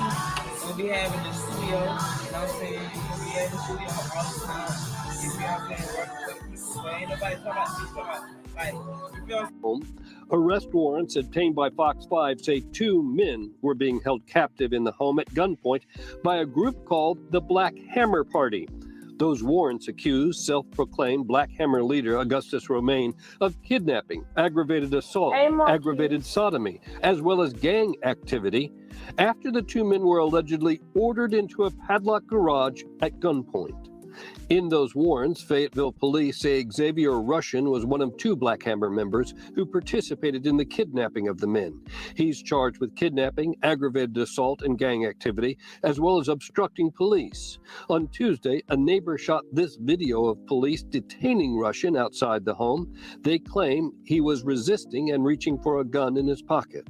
will be having the studio, you know what I'm saying? We'll be having the studio all the time. You know what I'm saying? Working with people. So ain't nobody talking about like, you feel home. Arrest warrants obtained by Fox 5 say 2 men were being held captive in the home at gunpoint by a group called the Black Hammer Party. Those warrants accuse self-proclaimed Black Hammer leader Augustus Romaine of kidnapping, aggravated assault, aggravated sodomy, as well as gang activity after the 2 men were allegedly ordered into a padlocked garage at gunpoint. In those warrants, Fayetteville police say Xavier Russian was one of 2 Black Hammer members who participated in the kidnapping of the men. He's charged with kidnapping, aggravated assault, and gang activity, as well as obstructing police. On Tuesday, a neighbor shot this video of police detaining Russian outside the home. They claim he was resisting and reaching for a gun in his pocket.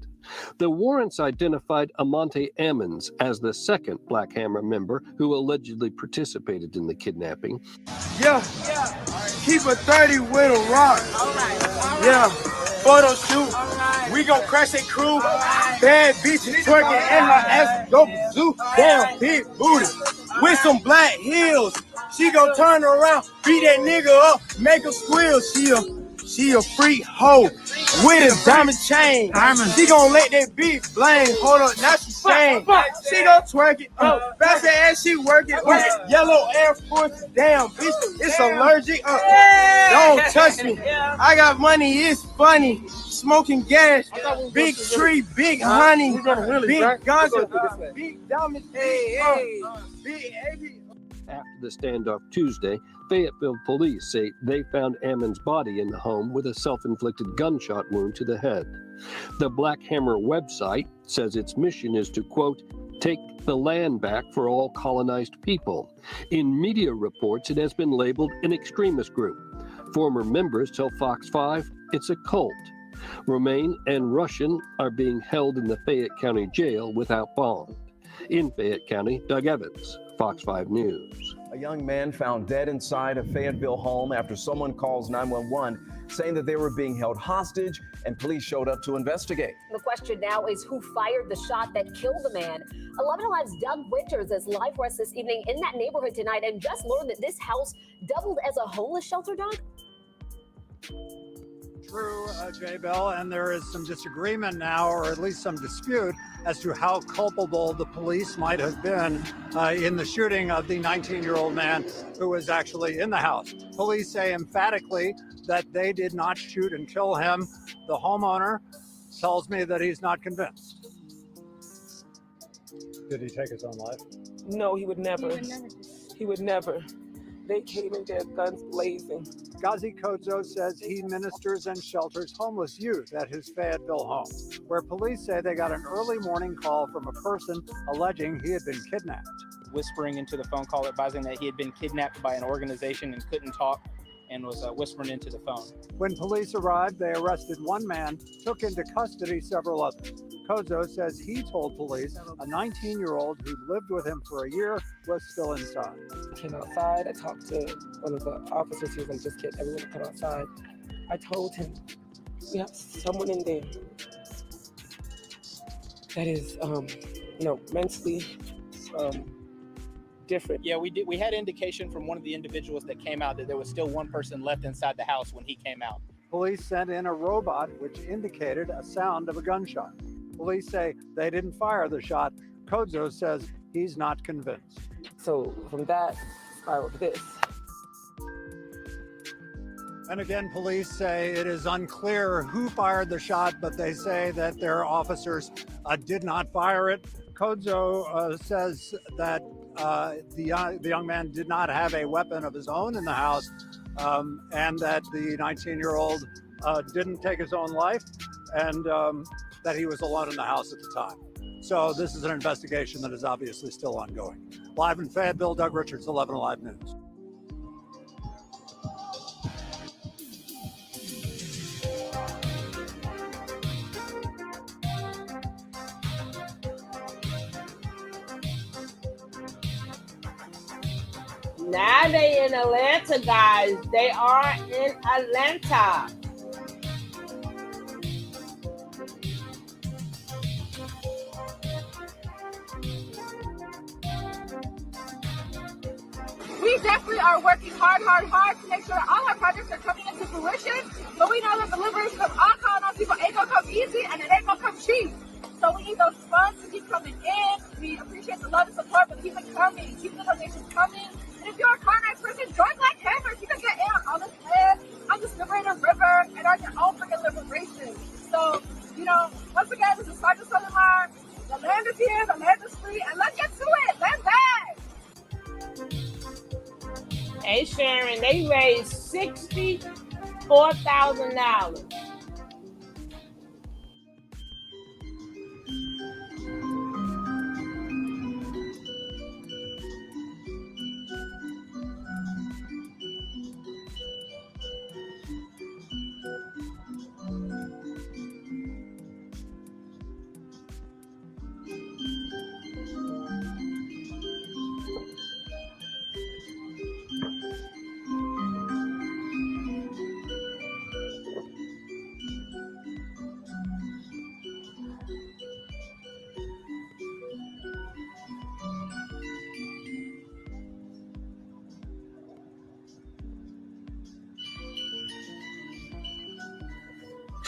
The warrants identified Amante Ammons as the 2nd Black Hammer member who allegedly participated in the kidnapping. Yeah, keep a 30 with a rock. Yeah, photo shoot. We gon' crash a crew. Bad bitches twerking and her ass go zoo. Damn, big booty. With some black heels. She gon' turn around, beat that nigga up, make her squeal. She a freak hoe with a diamond chain. She gon' let that beat flame. Hold up, now she saying she gon' twerk it. Fast ass she work it. Yellow Air Force, damn bitch, it's allergic. Don't touch me. I got money, it's funny. Smoking gas, big tree, big honey, big ganja, big diamond, big AB. After the standoff Tuesday, Fayetteville police say they found Ammon's body in the home with a self-inflicted gunshot wound to the head. The Black Hammer website says its mission is to, quote, take the land back for all colonized people. In media reports, it has been labeled an extremist group. Former members tell Fox 5 it's a cult. Romaine and Russian are being held in the Fayette County Jail without bond. In Fayette County, Doug Evans, Fox 5 News. A young man found dead inside a Fayetteville home after someone calls 911 saying that they were being held hostage, and police showed up to investigate. The question now is who fired the shot that killed the man. 11 Alive's Doug Winters is live for us this evening in that neighborhood tonight and just learned that this house doubled as a homeless shelter, Doug. True, J. Bell, and there is some disagreement now, or at least some dispute, as to how culpable the police might have been in the shooting of the 19-year-old man who was actually in the house. Police say emphatically that they did not shoot and kill him. The homeowner tells me that he's not convinced. Did he take his own life? No, he would never. He would never. They came in there, guns blazing. Gazi Kodzo says he ministers and shelters homeless youth at his Fayetteville home, where police say they got an early morning call from a person alleging he had been kidnapped. Whispering into the phone call, advising that he had been kidnapped by an organization and couldn't talk, and was whispering into the phone. When police arrived, they arrested one man, took into custody several others. Kodzo says he told police a 19-year-old who lived with him for a year was still inside. I came outside, I talked to one of the officers, he was like, just get everyone to come outside. I told him, we have someone in there that is, mentally different. Yeah, we did. We had indication from one of the individuals that came out that there was still one person left inside the house when he came out. Police sent in a robot which indicated a sound of a gunshot. Police say they didn't fire the shot. Kodzo says he's not convinced. So from that, spiraled to this. And again, police say it is unclear who fired the shot, but they say that their officers did not fire it. Kodzo says that the young man did not have a weapon of his own in the house, and that the 19-year-old didn't take his own life, and that he was alone in the house at the time. So this is an investigation that is obviously still ongoing. Live in Fayetteville, Doug Richards, 11 Alive News. Now they in Atlanta, guys. They are in Atlanta. We definitely are working hard to make sure that all our projects are coming into fruition. But we know that deliveries from all colonized people ain't gonna come easy and it ain't gonna come cheap. So we need those funds to keep coming in. We appreciate the love and support, but keep it coming. Keep the donations coming. And if you're a colonized person, join Black Hammers. You can get in on this land, on this liberated river, and on your own freaking liberation. So, once again, this is Sergeant Solimar. The land is here, the land is free, and let's get to it. Land back. Sharon, they raised $64,000.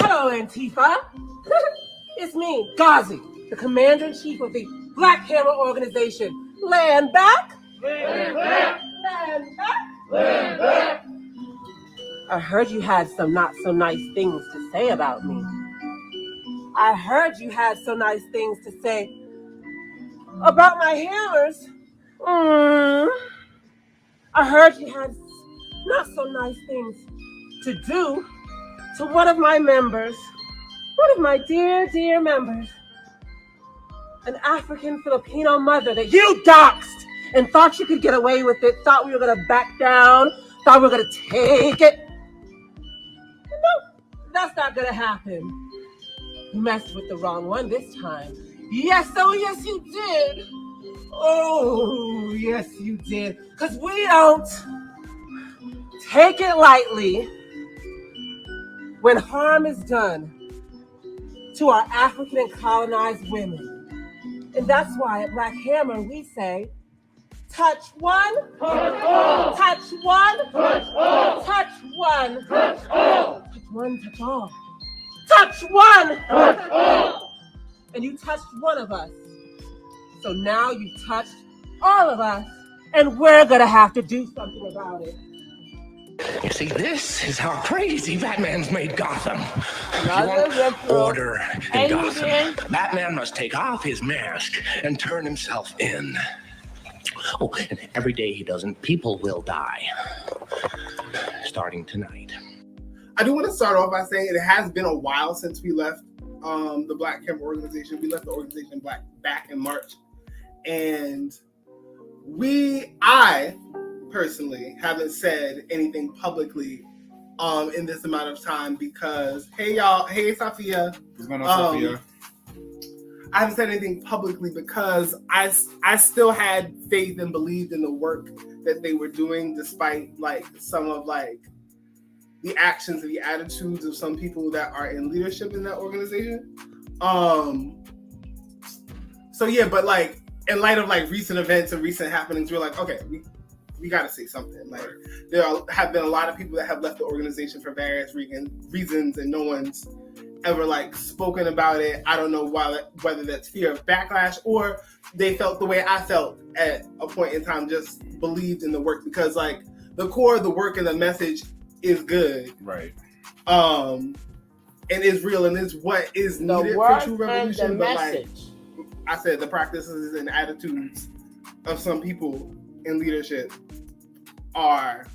Hello, Antifa. It's me, Ghazi, the Commander-in-Chief of the Black Hammer Organization. Land back. Land back. Land back. Land back. I heard you had some not so nice things to say about me. I heard you had so nice things to say about my hammers. I heard you had not so nice things to do to one of my members, one of my dear, dear members, an African Filipino mother that you doxed and thought you could get away with it, thought we were going to back down, thought we were going to take it. No, that's not going to happen. You messed with the wrong one this time. Yes, oh yes you did. Oh, yes you did. Because we don't take it lightly when harm is done to our African and colonized women. And that's why at Black Hammer we say, touch one, touch all. Touch one, touch all. Touch one, touch all. Touch one, touch all. Touch one, touch all. And you touched one of us. So now you touched all of us, and we're gonna have to do something about it. You see, this is how crazy Batman's made Gotham. If you want order in Gotham, Batman must take off his mask and turn himself in. Oh, and every day he doesn't, people will die. Starting tonight. I do want to start off by saying it has been a while since we left the Black Hammer organization. We left the organization back in March. And I personally haven't said anything publicly in this amount of time because, hey y'all, hey Safia. What's going on, Safia? I haven't said anything publicly because I still had faith and believed in the work that they were doing, despite like some of like the actions and the attitudes of some people that are in leadership in that organization. So yeah, but like in light of like recent events and recent happenings, we're like, okay, we got to say something. Like there have been a lot of people that have left the organization for various reasons, and no one's ever like spoken about it. I don't know whether that's fear of backlash or they felt the way I felt at a point in time, just believed in the work because like the core of the work and the message is good, right? And is real and is what is needed for true revolution. But like I said, the practices and attitudes of some people in leadership are,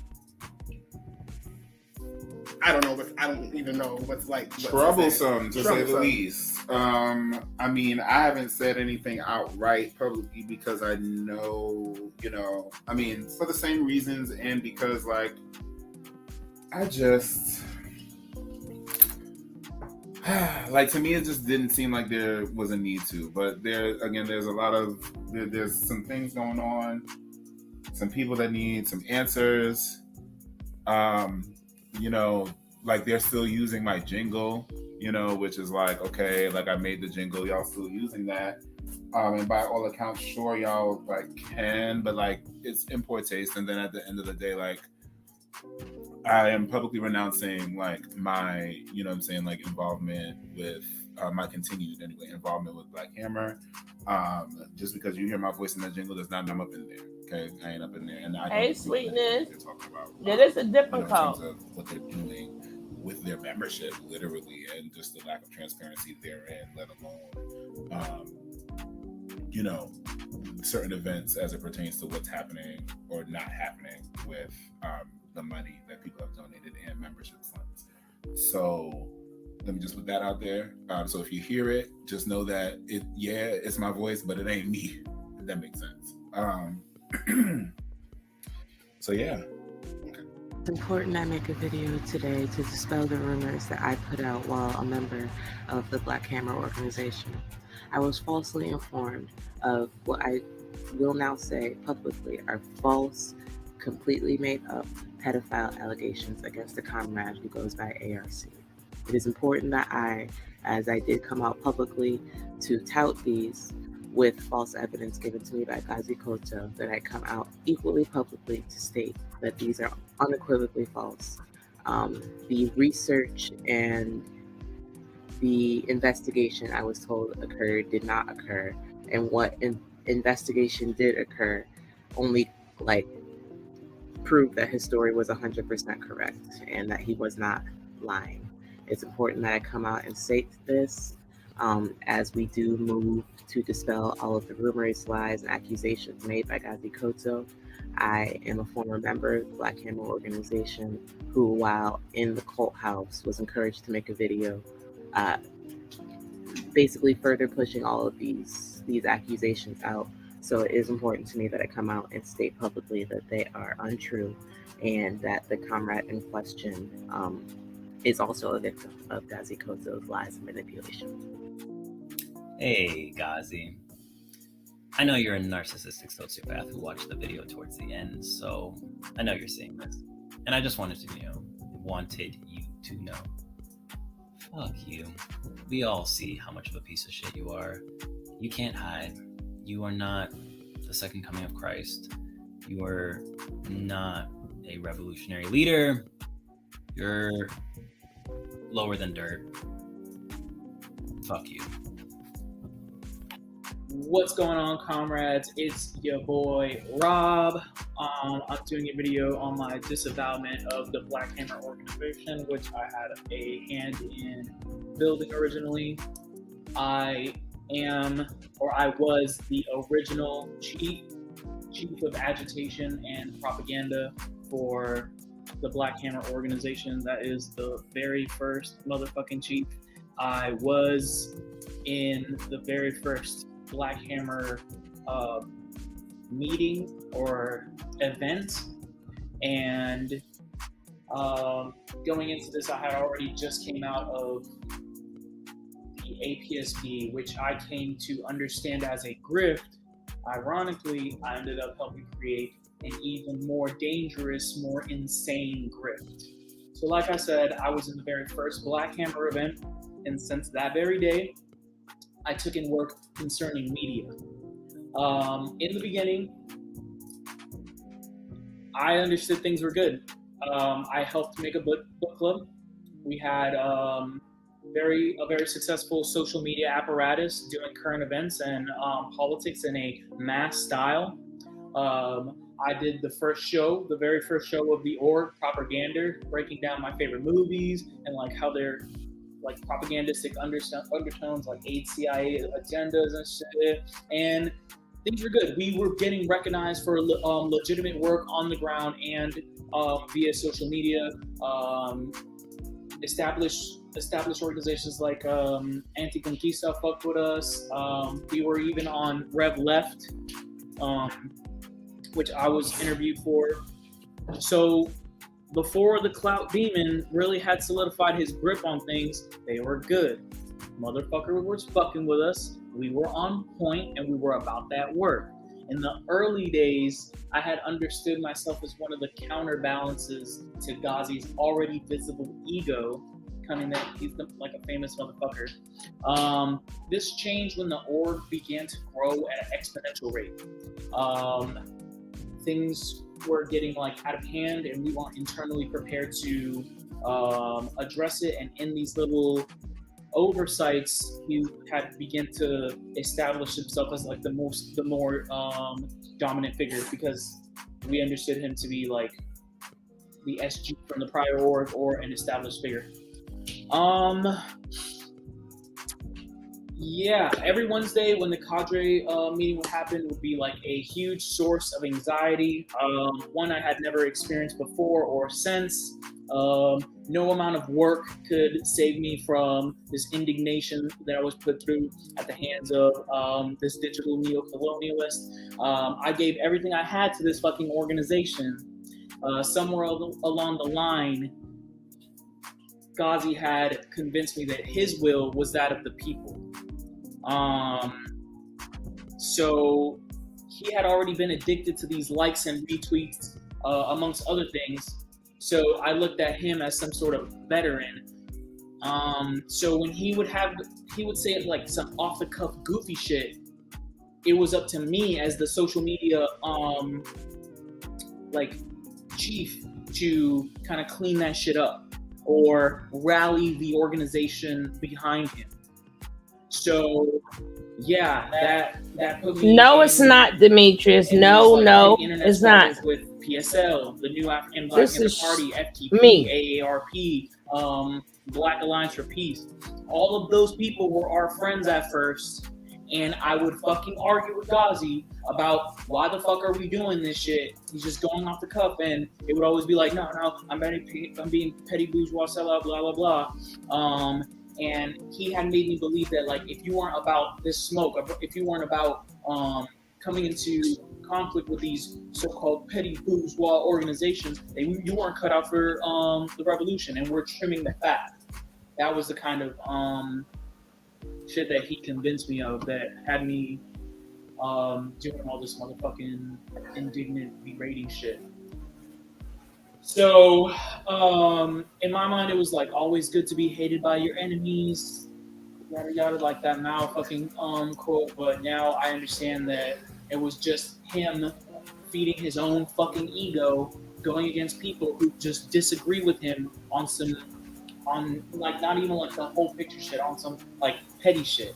I don't even know what's like troublesome to say the least. I mean, I haven't said anything outright publicly because I know, I mean, for the same reasons and because like I just like to me it just didn't seem like there was a need to, but there's some things going on, some people that need some answers. Like they're still using my jingle, which is like, okay, like I made the jingle, y'all still using that. And by all accounts, sure, y'all like can, but like it's in poor taste. And then at the end of the day, like I am publicly renouncing like my, like involvement with my continued involvement with Black Hammer. Just because you hear my voice in that jingle does not mean I'm up in there. Okay, I ain't up in there. And I hey, sweetness. That is a different call. In terms of what they're doing with their membership, literally, and just the lack of transparency therein, let alone, certain events as it pertains to what's happening or not happening with the money that people have donated and membership funds. So let me just put that out there. So if you hear it, just know that it's my voice, but it ain't me, if that makes sense. So yeah. It's important I make a video today to dispel the rumors that I put out while a member of the Black Hammer organization. I was falsely informed of what I will now say publicly are false, completely made up pedophile allegations against a comrade who goes by ARC. It is important that as I did come out publicly to tout these with false evidence given to me by Gazi Koto, that I come out equally publicly to state that these are unequivocally false. The research and the investigation I was told occurred did not occur, and what investigation did occur only proved that his story was 100% correct and that he was not lying. It's important that I come out and state this as we do move to dispel all of the rumors, lies, and accusations made by Gazi Koto. I am a former member of the Black Hammer organization who, while in the cult house, was encouraged to make a video basically further pushing all of these accusations out. So it is important to me that I come out and state publicly that they are untrue and that the comrade in question is also a victim of Gazi Koto's lies and manipulation. Hey, Gazi. I know you're a narcissistic sociopath who watched the video towards the end, so I know you're seeing this. And I just wanted you to know. Fuck you. We all see how much of a piece of shit you are. You can't hide. You are not the second coming of Christ. You are not a revolutionary leader. You're lower than dirt. Fuck you. What's going on, comrades? It's your boy Rob. I'm doing a video on my disavowalment of the Black Hammer organization, which I had a hand in building originally. I was the original chief of agitation and propaganda for the Black Hammer organization. That is the very first motherfucking chief. I was in the very first Black Hammer meeting or event, and going into this, I had already just came out of the APSB, which I came to understand as a grift. Ironically, I ended up helping create an even more dangerous, more insane grift. So like I said, I was in the very first Black Hammer event, and since that very day, I took in work concerning media. In the beginning, I understood things were good. I helped make a book club. We had a very successful social media apparatus doing current events and politics in a mass style. I did the very first show of the org, Propaganda, breaking down my favorite movies and like how they're like propagandistic undertones, like aid CIA agendas and shit. And things were good. We were getting recognized for legitimate work on the ground and via social media. Established organizations like Anti-Conquista fucked with us. We were even on Rev Left, which I was interviewed for. So before the Clout Demon really had solidified his grip on things, they were good. Motherfucker was fucking with us. We were on point and we were about that work. In the early days, I had understood myself as one of the counterbalances to Gazi's already visible ego, coming that he's like a famous motherfucker. This changed when the org began to grow at an exponential rate. Things were getting like out of hand and we weren't internally prepared to address it, and in these little oversights he had begun to establish himself as like the more dominant figure, because we understood him to be like the SG from the prior org or an established figure. Yeah, every Wednesday when the cadre meeting would happen would be like a huge source of anxiety. One I had never experienced before or since. No amount of work could save me from this indignation that I was put through at the hands of this digital neo-colonialist. I gave everything I had to this fucking organization. Somewhere along the line, Ghazi had convinced me that his will was that of the people. So he had already been addicted to these likes and retweets, amongst other things. So I looked at him as some sort of veteran. So when he would say like some off the cuff goofy shit, it was up to me as the social media like chief to kind of clean that shit up or rally the organization behind him. So yeah, that put me. No, it's not, Demetrius. No, it's not. With PSL, the New African Black This Panther is Party, FTP, me. AARP, Black Alliance for Peace. All of those people were our friends at first, and I would fucking argue with Ghazi about why the fuck are we doing this shit. He's just going off the cuff, and it would always be like, no, I'm being petty bourgeois sellout, blah blah blah. And he had made me believe that like if you weren't about this smoke, if you weren't about coming into conflict with these so-called petty bourgeois organizations, you weren't cut out for the revolution, and we're trimming the fat. That was the kind of shit that he convinced me of that had me doing all this motherfucking indignant berating shit. So, in my mind, it was like always good to be hated by your enemies, yada yada, like that Mao fucking quote. But now I understand that it was just him feeding his own fucking ego, going against people who just disagree with him on like not even like the whole picture shit, on some like petty shit.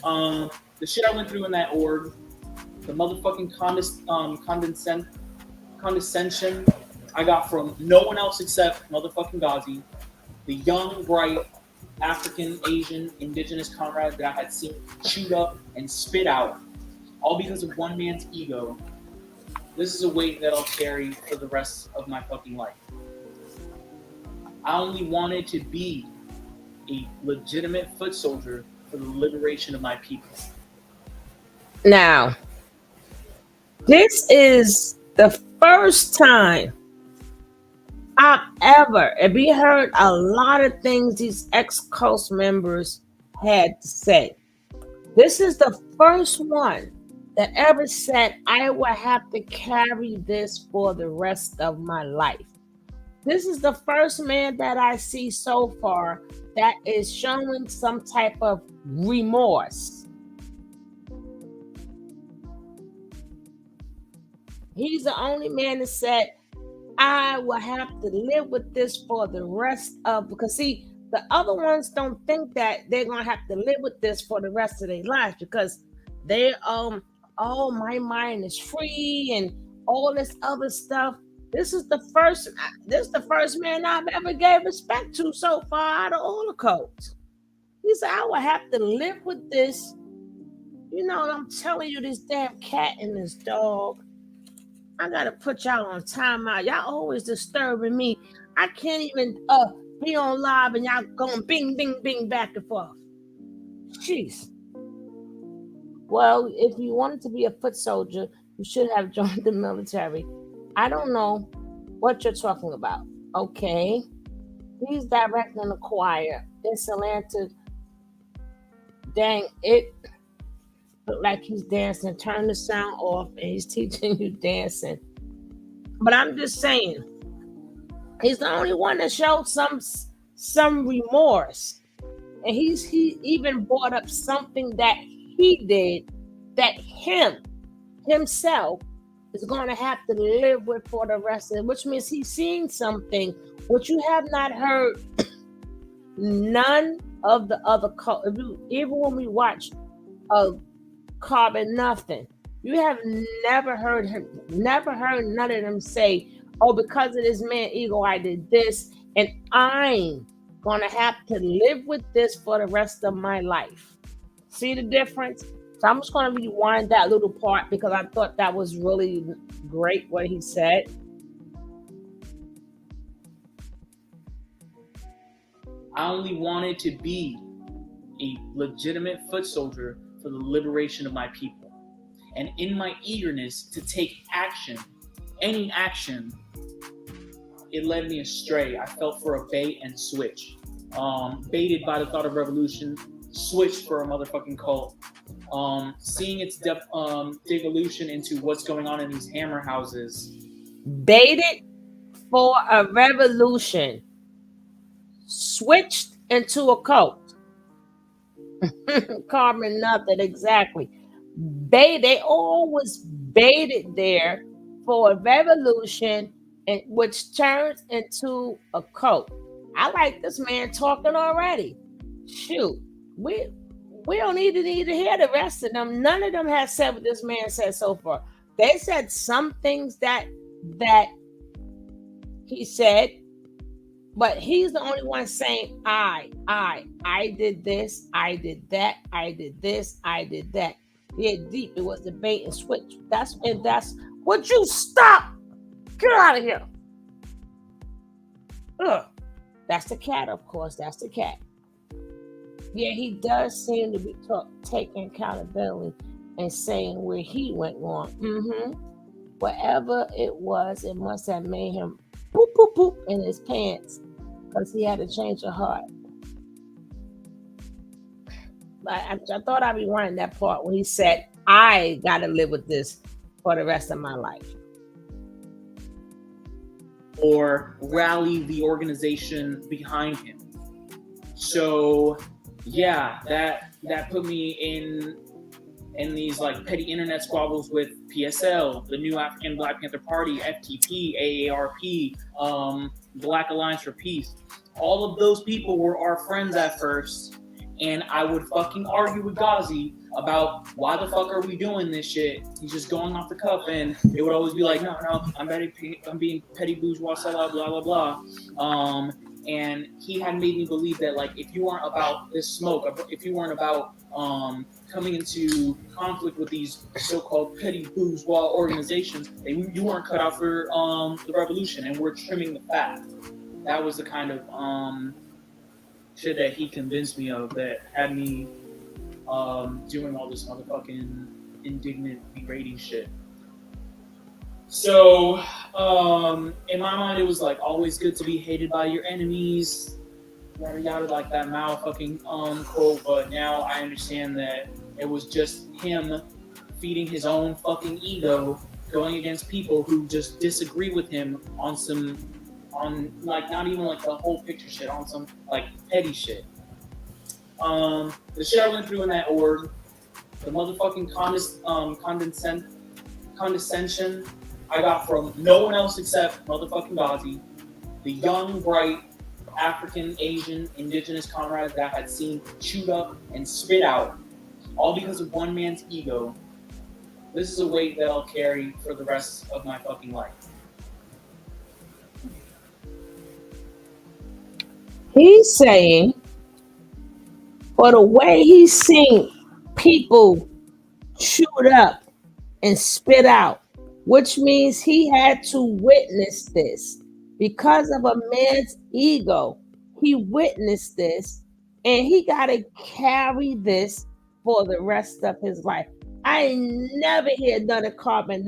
The shit I went through in that org, the motherfucking condescension I got from no one else except motherfucking Ghazi, the young, bright, African, Asian, indigenous comrade that I had seen chewed up and spit out, all because of one man's ego. This is a weight that I'll carry for the rest of my fucking life. I only wanted to be a legitimate foot soldier for the liberation of my people. Now, this is the first time I've ever, and we heard a lot of things these ex-Coast members had to say. This is the first one that ever said, I will have to carry this for the rest of my life. This is the first man that I see so far that is showing some type of remorse. He's the only man that said, I will have to live with this for the rest of, because see, the other ones don't think that they're going to have to live with this for the rest of their lives because they, oh, my mind is free and all this other stuff. This is the first man I've ever gave respect to so far out of all the codes. He said, I will have to live with this. You know, I'm telling you, this damn cat and this dog, I gotta put y'all on timeout. Y'all always disturbing me. I can't even be on live and y'all going bing, bing, bing back and forth. Jeez. Well, if you wanted to be a foot soldier, you should have joined the military. I don't know what you're talking about. Okay. He's directing the choir. It's Atlanta. Dang, it look like he's dancing. Turn the sound off and he's teaching you dancing. But I'm just saying, he's the only one that showed some remorse. And he even brought up something that he did that himself is going to have to live with for the rest of it, which means he's seen something which you have not heard none of the other, even when we watch Carbon Nothing, you have never heard none of them say, oh, because of this man ego, I did this, and I'm gonna have to live with this for the rest of my life. See the difference? So I'm just going to rewind that little part because I thought that was really great what he said. I only wanted to be a legitimate foot soldier for the liberation of my people. And in my eagerness to take action, any action, it led me astray. I fell for a bait and switch. Baited by the thought of revolution, switched for a motherfucking cult. Seeing its devolution into what's going on in these hammer houses. Baited for a revolution, switched into a cult. Carbon nothing, exactly. They always baited there for a revolution, and which turns into a cult. I like this man talking already. Shoot, we don't need to hear the rest of them. None of them has said what this man said so far. They said some things that he said, but he's the only one saying, I did this, I did that, I did this, I did that. Yeah, deep. It was the bait and switch. That's would you stop? Get out of here. Ugh. That's the cat, of course. That's the cat. Yeah, he does seem to be taking accountability and saying where he went wrong. Whatever it was, it must have made him poop, poop, poop in his pants because he had to change of heart. I thought I'd be running that part when he said, I got to live with this for the rest of my life. Or rally the organization behind him. So yeah, that put me in these like petty internet squabbles with PSL, the New African Black Panther Party, FTP, AARP, Black Alliance for Peace. All of those people were our friends at first, and I would fucking argue with Ghazi about why the fuck are we doing this shit. He's just going off the cuff, and it would always be like, no, I'm being petty bourgeois sellout, blah blah blah. And he had made me believe that like if you weren't about this smoke, if you weren't about coming into conflict with these so-called petty bourgeois organizations, you weren't cut out for the revolution, and we're trimming the fat. That was the kind of shit that he convinced me of that had me doing all this motherfucking indignant, berating shit. So, in my mind, it was like always good to be hated by your enemies, yada yada, like that Mao fucking quote. But now I understand that it was just him feeding his own fucking ego, going against people who just disagree with him on like not even like the whole picture shit, on some like petty shit. The shit I went through in that org, the motherfucking condescension I got from no one else except motherfucking Ghazi, the young, bright, African, Asian, indigenous comrades that I had seen chewed up and spit out, all because of one man's ego. This is a weight that I'll carry for the rest of my fucking life. He's saying, for the way he's seen people chewed up and spit out, which means he had to witness this because of a man's ego. He witnessed this, and he got to carry this for the rest of his life. I ain't never heard none of Carbon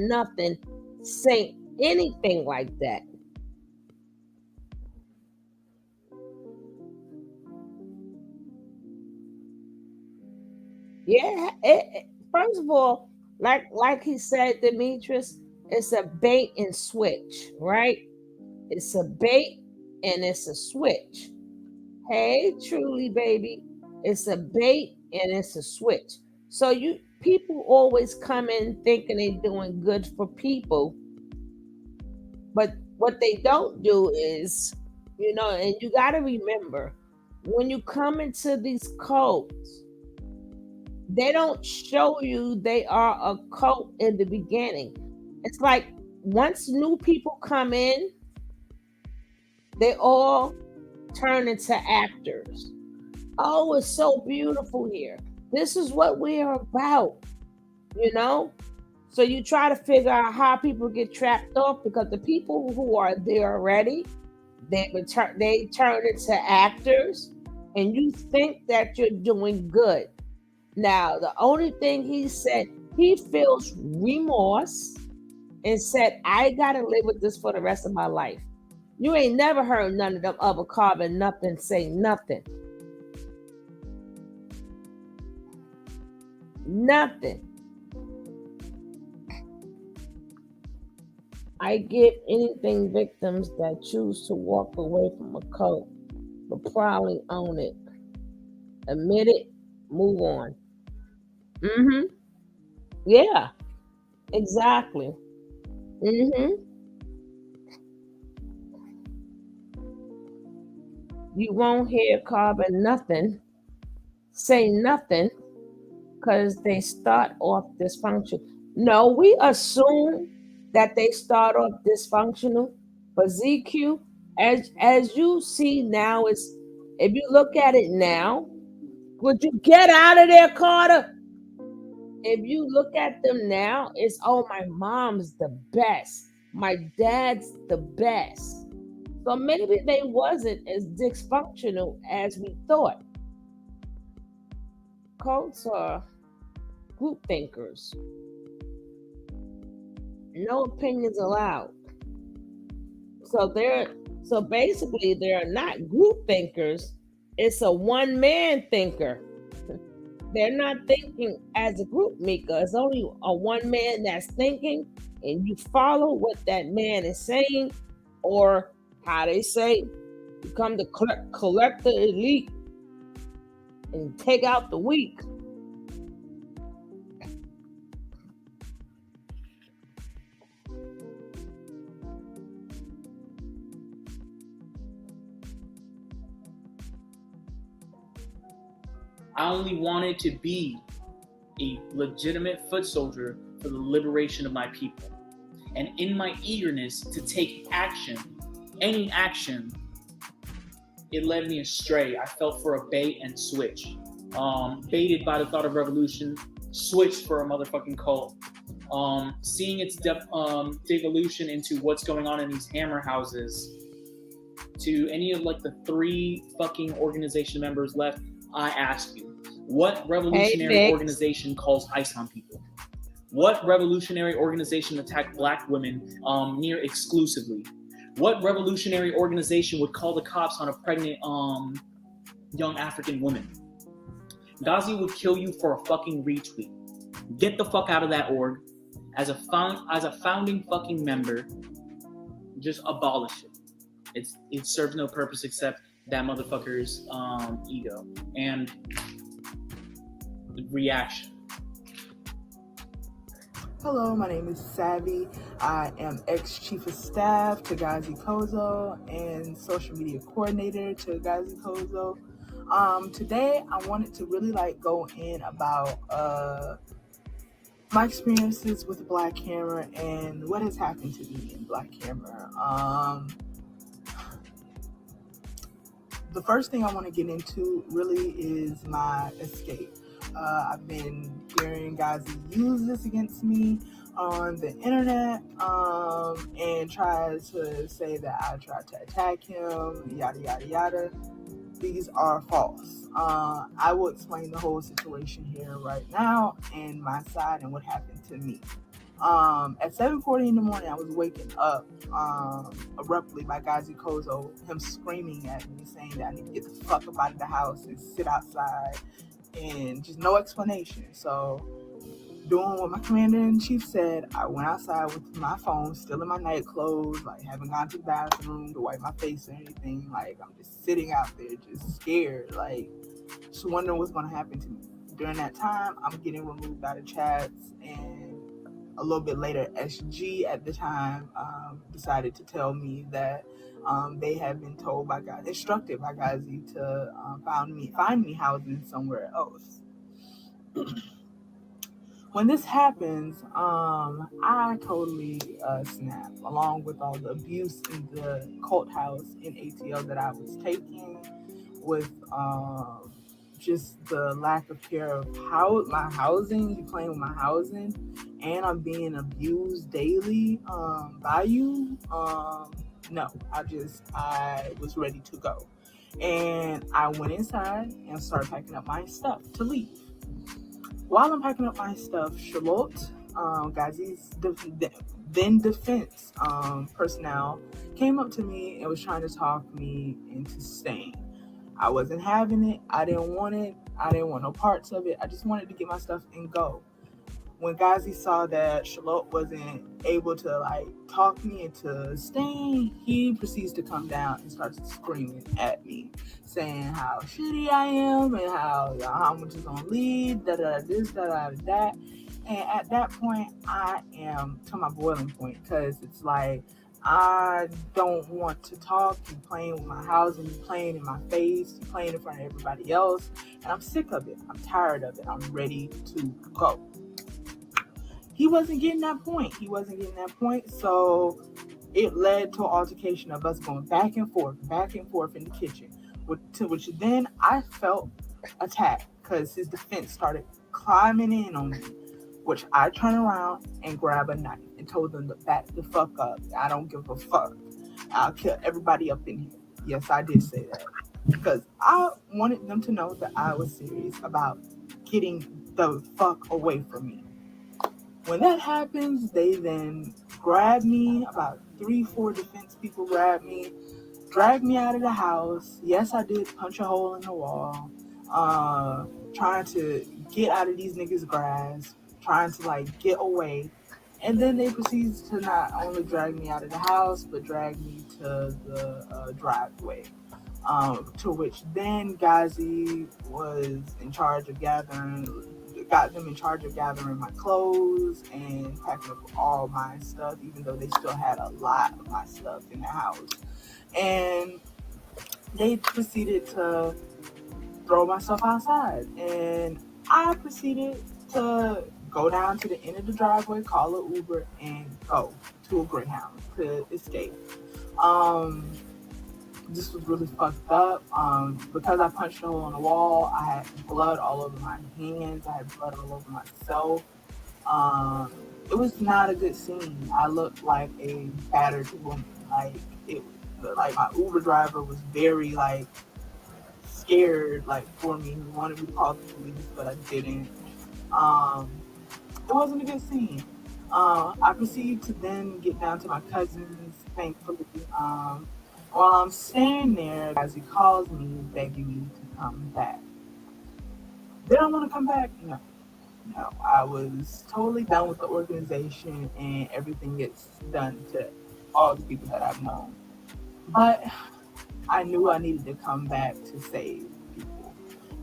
Nothing say anything like that. Yeah, first of all, like he said, Demetrius, it's a bait and switch, right? It's a bait and it's a switch. Hey, truly, baby, it's a bait and it's a switch. So people always come in thinking they're doing good for people, but what they don't do is, and you got to remember, when you come into these cults, they don't show you they are a cult in the beginning. It's like once new people come in, they all turn into actors. Oh, it's so beautiful here. This is what we're about, you know? So you try to figure out how people get trapped off because the people who are there already, they turn into actors, and you think that you're doing good. Now, the only thing he said, he feels remorse and said, I gotta live with this for the rest of my life. You ain't never heard none of them other carbon nothing say nothing. Nothing. I give anything victims that choose to walk away from a cult, but probably own it. Admit it, move on. Mm-hmm. Yeah, exactly. Mm-hmm. You won't hear carbon nothing, say nothing, because they start off dysfunctional. No, we assume that they start off dysfunctional, but ZQ, as you see now, is if you look at it now, would you get out of there, Carter? If you look at them now, it's oh, my mom's the best, my dad's the best. So maybe they wasn't as dysfunctional as we thought. Cults are group thinkers. No opinions allowed. So basically they're not group thinkers. It's a one-man thinker. They're not thinking as a group, Mika. It's only a one man that's thinking, and you follow what that man is saying, or how they say, become the collector elite and take out the weak. I only wanted to be a legitimate foot soldier for the liberation of my people. And in my eagerness to take action, any action, it led me astray. I fell for a bait and switch. Baited by the thought of revolution, switched for a motherfucking cult. Seeing its devolution into what's going on in these hammer houses, to any of like the 3 fucking organization members left, I ask you, what revolutionary organization calls ICE on people? What revolutionary organization attacked black women near exclusively? What revolutionary organization would call the cops on a pregnant young African woman? Ghazi would kill you for a fucking retweet. Get the fuck out of that org. As a founding fucking member, just abolish it. It serves no purpose except that motherfucker's ego and reaction. Hello, my name is Savvy. I am ex-chief of staff to Gazi Kozo and social media coordinator to Gazi Kozo. Today, I wanted to really go in about my experiences with Black Hammer and what has happened to me in Black Hammer. The first thing I want to get into really is my escape. I've been hearing guys use this against me on the internet and try to say that I tried to attack him, yada, yada, yada. These are false. I will explain the whole situation here right now and my side and what happened to me. At 7:40 in the morning, I was waking up abruptly by Gazi Kozo, him screaming at me, saying that I need to get the fuck up out of the house and sit outside, and just no explanation. So, doing what my commander-in-chief said, I went outside with my phone, still in my night clothes, haven't gone to the bathroom to wipe my face or anything. I'm just sitting out there, just scared, just wondering what's going to happen to me. During that time, I'm getting removed out of chats, and a little bit later, SG at the time decided to tell me that they had been told instructed by Ghazi to find me housing somewhere else. When this happens, I totally snap, along with all the abuse in the cult house in ATL that I was taking, with just the lack of care of how my housing, you playing with my housing, and I'm being abused daily by you. No, I was ready to go. And I went inside and started packing up my stuff to leave. While I'm packing up my stuff, Charlotte, Ghazi's then defense personnel, came up to me and was trying to talk me into staying. I wasn't having it. I didn't want it. I didn't want no parts of it. I just wanted to get my stuff and go. When Ghazi saw that Charlotte wasn't able to talk me into staying, he proceeds to come down and starts screaming at me, saying how shitty I am and how I'm just gonna leave, this, that. And at that point, I am to my boiling point, because it's like, I don't want to talk. You playing with my housing, you playing in my face, you playing in front of everybody else, and I'm sick of it. I'm tired of it. I'm ready to go. He wasn't getting that point. So it led to an altercation of us going back and forth in the kitchen, which then I felt attacked because his defense started climbing in on me, which I turned around and grabbed a knife and told them to back the fuck up. I don't give a fuck. I'll kill everybody up in here. Yes, I did say that, because I wanted them to know that I was serious about getting the fuck away from me. When that happens, they then grab me. About 3-4 defense people grab me, drag me out of the house. Yes, I did punch a hole in the wall, trying to get out of these niggas' grasp, trying to get away. And then they proceed to not only drag me out of the house, but drag me to the driveway. To which then Ghazi was in charge of got them in charge of gathering my clothes and packing up all my stuff, even though they still had a lot of my stuff in the house. And they proceeded to throw myself outside. And I proceeded to go down to the end of the driveway, call an Uber, and go to a Greyhound to escape. This was really fucked up. Because I punched a hole in the wall, I had blood all over my hands. I had blood all over myself. It was not a good scene. I looked like a battered woman. My Uber driver was very scared for me. He wanted me to call the police, but I didn't. It wasn't a good scene. I proceeded to then get down to my cousin's, thankfully. While I'm staying there, as he calls me, begging me to come back. Did I want to come back? No. I was totally done with the organization, and everything gets done to all the people that I've known. But I knew I needed to come back to save people,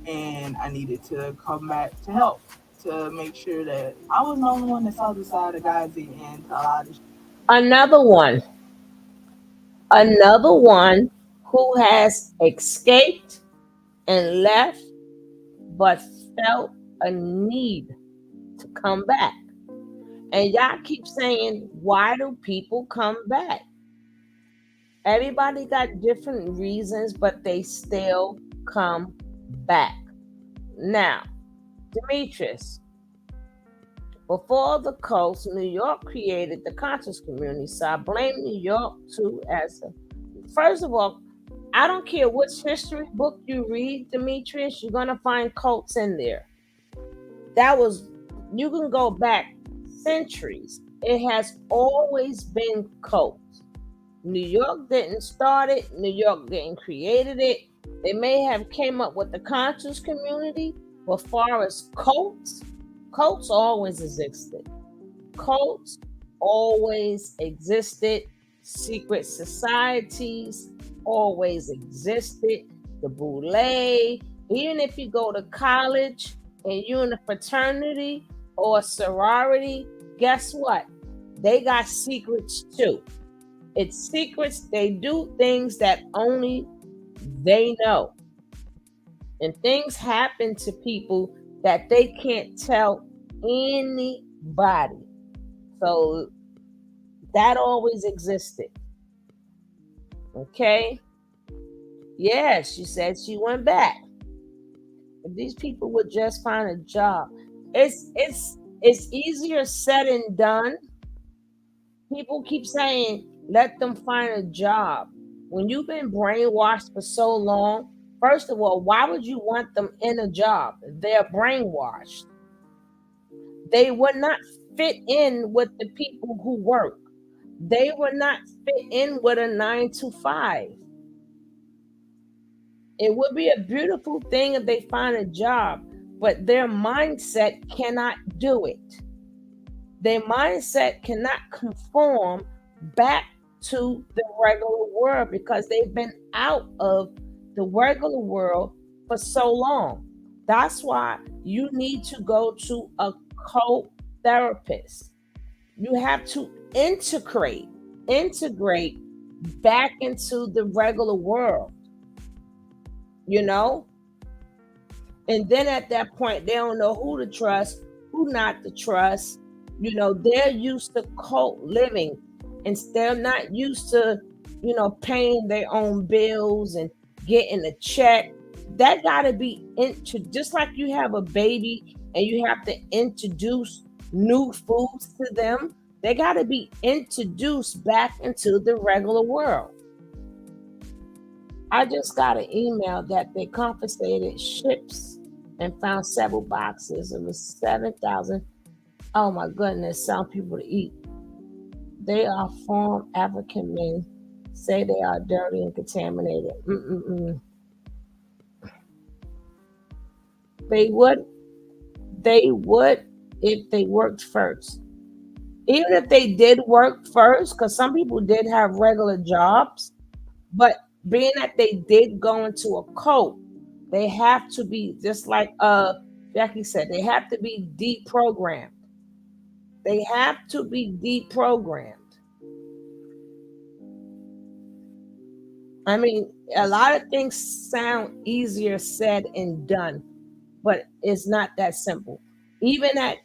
and I needed to come back to help, to make sure that I was the only one that saw the side of Ghazi and to allow this. Another one who has escaped and left, but felt a need to come back. And y'all keep saying, why do people come back? Everybody got different reasons, but they still come back. Now, Demetrius, before the cults, New York created the conscious community. So I blame New York too first of all, I don't care which history book you read, Demetrius, you're gonna find cults in there. You can go back centuries. It has always been cults. New York didn't start it. New York didn't create it. They may have came up with the conscious community, but as far as cults always existed. Cults always existed. Secret societies always existed. The Boule, even if you go to college and you're in a fraternity or a sorority, guess what? They got secrets too. It's secrets. They do things that only they know. And things happen to people that they can't tell anybody. So that always existed. Okay? Yeah, she said she went back. If these people would just find a job, it's easier said than done. People keep saying, let them find a job. When you've been brainwashed for so long, first of all, why would you want them in a job? They're brainwashed. They would not fit in with the people who work. They would not fit in with a 9 to 5. It would be a beautiful thing if they find a job, but their mindset cannot do it. Their mindset cannot conform back to the regular world because they've been out of the regular world for so long. That's why you need to go to a co-therapist. You have to integrate back into the regular world, you know? And then at that point, they don't know who to trust, who not to trust. You know, they're used to cult living and they're not used to, you know, paying their own bills and getting a check. That got to be just like you have a baby and you have to introduce new foods to them. They got to be introduced back into the regular world. I just got an email that they confiscated ships and found several boxes. It was 7,000. Oh my goodness, some people to eat. They are foreign African men. Say they are dirty and contaminated. They would if they worked first. Even if they did work first, because some people did have regular jobs, but being that they did go into a cult, they have to be, just like Jackie said, they have to be deprogrammed. They have to be deprogrammed. I mean, a lot of things sound easier said and done, but it's not that simple. Even that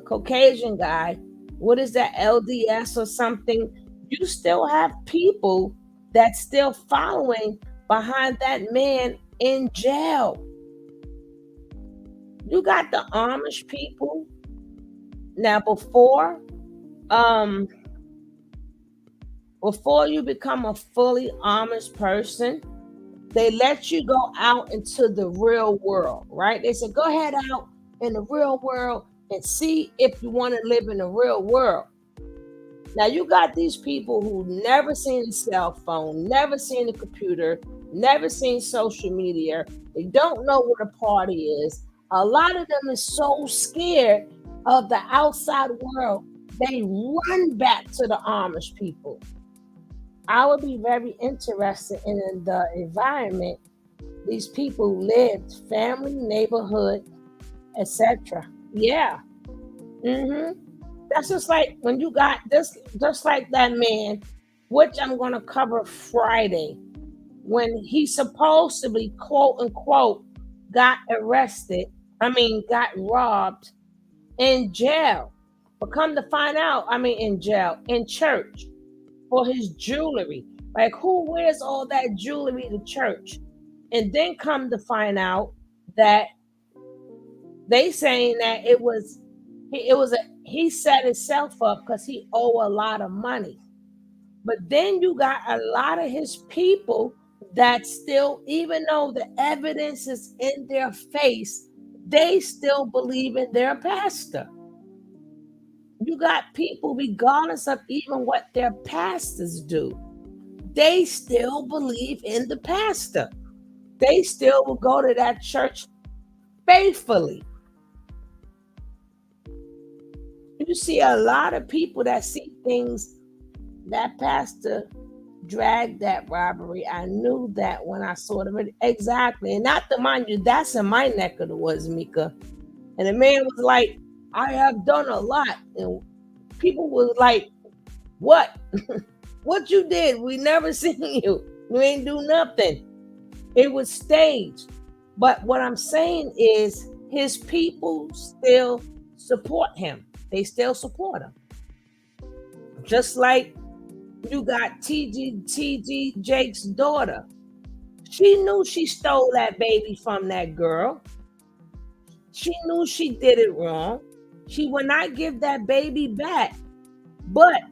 Caucasian guy, what is that, LDS or something? You still have people that's still following behind that man in jail. You got the Amish people. Now, before you become a fully Amish person, they let you go out into the real world, right? They said, go ahead out in the real world and see if you want to live in the real world. Now, you got these people who never seen a cell phone, never seen a computer, never seen social media. They don't know what a party is. A lot of them is so scared of the outside world, they run back to the Amish people. I would be very interested in the environment these people lived, family, neighborhood, etc. Yeah. That's just like when you got this, just like that man, which I'm going to cover Friday, when he supposedly, quote unquote, got robbed in jail. But come to find out, in jail, in church, for his jewelry. Like, who wears all that jewelry to church? And then come to find out that they saying that he set himself up because he owe a lot of money. But then you got a lot of his people that still, even though the evidence is in their face, they still believe in their pastor. You got people, regardless of even what their pastors do, they still believe in the pastor. They still will go to that church faithfully. You see a lot of people that see things, that pastor dragged that robbery. I knew that when I saw them. Exactly. And not to mind you, that's in my neck of the woods, Mika. And the man was like, I have done a lot. And people was like, what? What you did? We never seen you. You ain't do nothing. It was staged. But what I'm saying is his people still support him. They still support him. Just like you got TG Jake's daughter. She knew she stole that baby from that girl. She knew she did it wrong. She would not give that baby back, but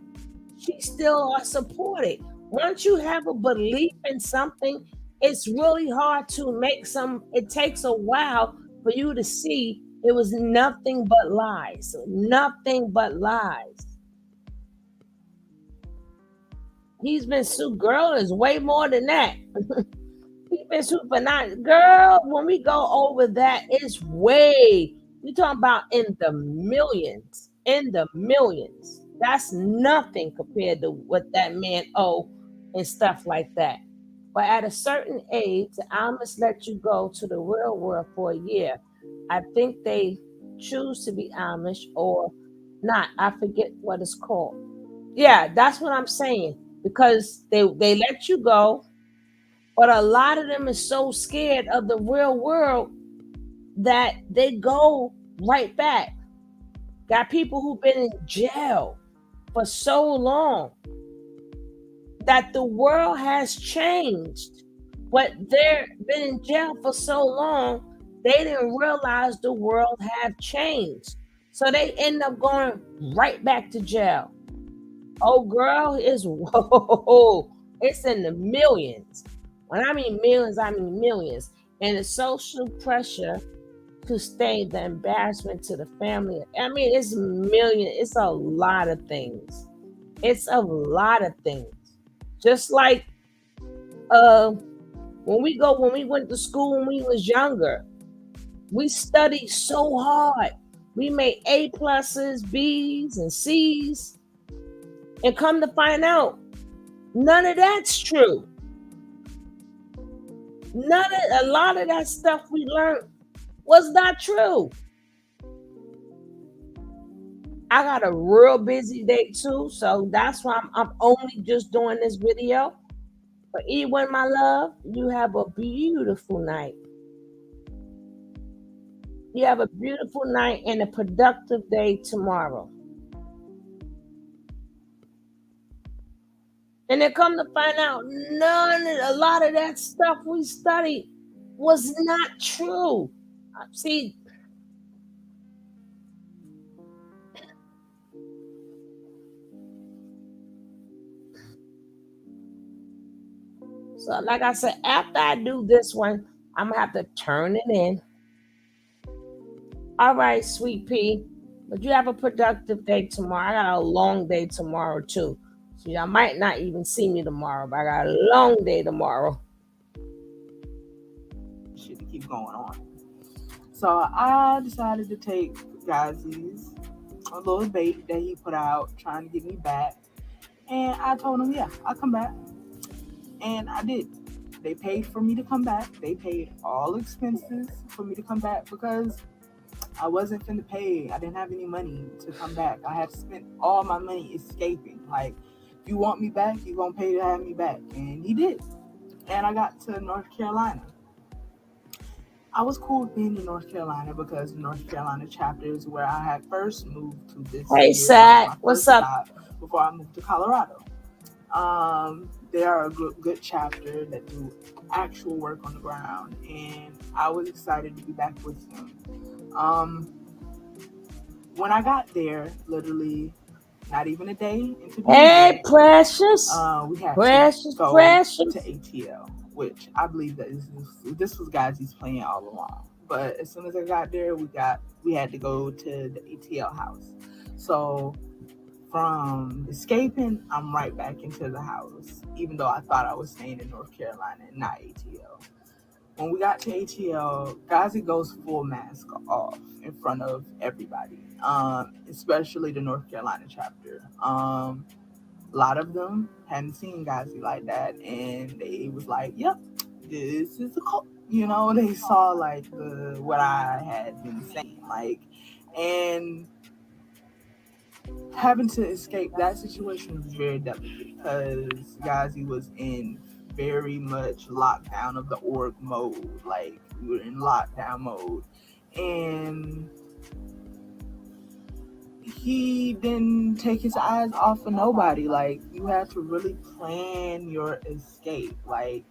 she still supported. Once you have a belief in something, it's really hard to make it takes a while for you to see it was nothing but lies. Nothing but lies. He's been sued. Girl, is way more than that. He's been sued for not. Girl, when we go over that, it's way. You're talking about in the millions. In the millions. That's nothing compared to what that man owe and stuff like that. But at a certain age, the Amish let you go to the real world for a year. I think they choose to be Amish or not. I forget what it's called. Yeah, that's what I'm saying. Because they let you go, but a lot of them is so scared of the real world that they go right back. Got people who've been in jail for so long that the world has changed, but they've been in jail for so long, they didn't realize the world had changed. So they end up going right back to jail. Oh, girl, whoa, it's in the millions. When I mean millions, I mean millions. And the social pressure to stay, the embarrassment to the family. I mean, it's million. It's a lot of things. It's a lot of things. Just like when we went to school when we was younger, we studied so hard. We made A pluses, B's, and C's. And come to find out, none of that's true. A lot of that stuff we learned was not true. I got a real busy day too, so that's why I'm only just doing this video. But Ewan, my love, you have a beautiful night. You have a beautiful night and a productive day tomorrow. And then come to find out, a lot of that stuff we studied was not true. See, so like I said, after I do this one, I'm gonna have to turn it in. All right, sweet pea, but you have a productive day tomorrow. I got a long day tomorrow too. So y'all might not even see me tomorrow, but I got a long day tomorrow. Shit to keep going on. So I decided to take Ghazi's a little bait that he put out trying to get me back. And I told him, yeah, I'll come back. And I did. They paid for me to come back. They paid all expenses for me to come back because I wasn't finna pay. I didn't have any money to come back. I had spent all my money escaping. Like, if you want me back, you're gonna pay to have me back. And he did. And I got to North Carolina. I was cool with being in North Carolina because the North Carolina chapter is where I had first moved to this. Hey, Sad, what's up? Before I moved to Colorado. They are a good chapter that do actual work on the ground, and I was excited to be back with them. When I got there, literally not even a day into being hey, Precious. We had Precious, to go Precious. to ATL, which I believe that this was Ghazi's plan all along. But as soon as I got there, we had to go to the ATL house. So from escaping, I'm right back into the house, even though I thought I was staying in North Carolina and not ATL. When we got to ATL, Ghazi goes full mask off in front of everybody, especially the North Carolina chapter. A lot of them hadn't seen Ghazi like that, and they was like, yep, this is a cult. You know, they saw like what I had been saying, like, and having to escape that situation was very delicate because Ghazi was in very much lockdown of the org mode. Like, we were in lockdown mode, and he didn't take his eyes off of nobody. Like, you had to really plan your escape. Like,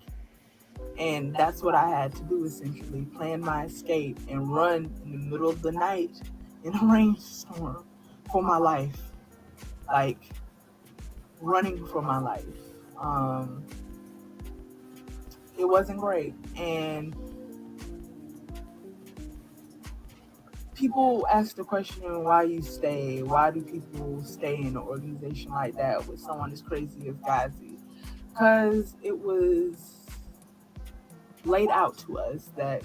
And that's what I had to do, essentially, plan my escape and run in the middle of the night in a rainstorm for my life. Like, running for my life. It wasn't great. And people ask the question, why you stay? Why do people stay in an organization like that with someone as crazy as Ghazi? Because it was laid out to us that,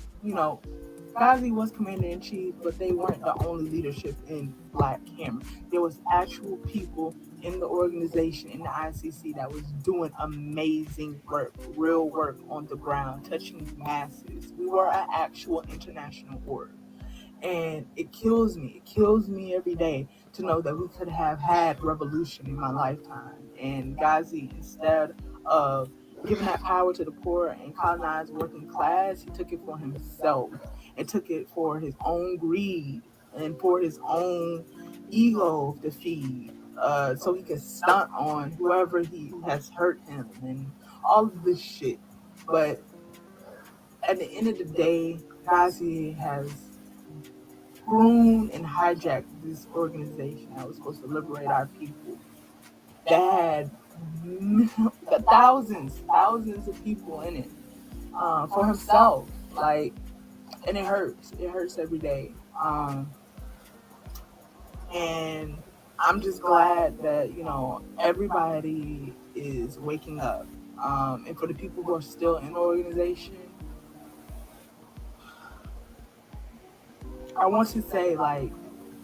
Ghazi was commander-in-chief, but they weren't the only leadership in Black Hammer. There was actual people in the organization, in the ICC, that was doing amazing work, real work on the ground, touching masses. We were an actual international org. And it kills me every day to know that we could have had revolution in my lifetime. And Ghazi, instead of giving that power to the poor and colonized working class, he took it for himself and took it for his own greed and for his own ego to feed, so he could stunt on whoever who has hurt him and all of this shit. But at the end of the day, Ghazi has grown and hijacked this organization that was supposed to liberate our people. That had thousands of people in it, for himself. Like, and it hurts. It hurts every day. And I'm just glad that, everybody is waking up. And for the people who are still in the organization, I want to say, like,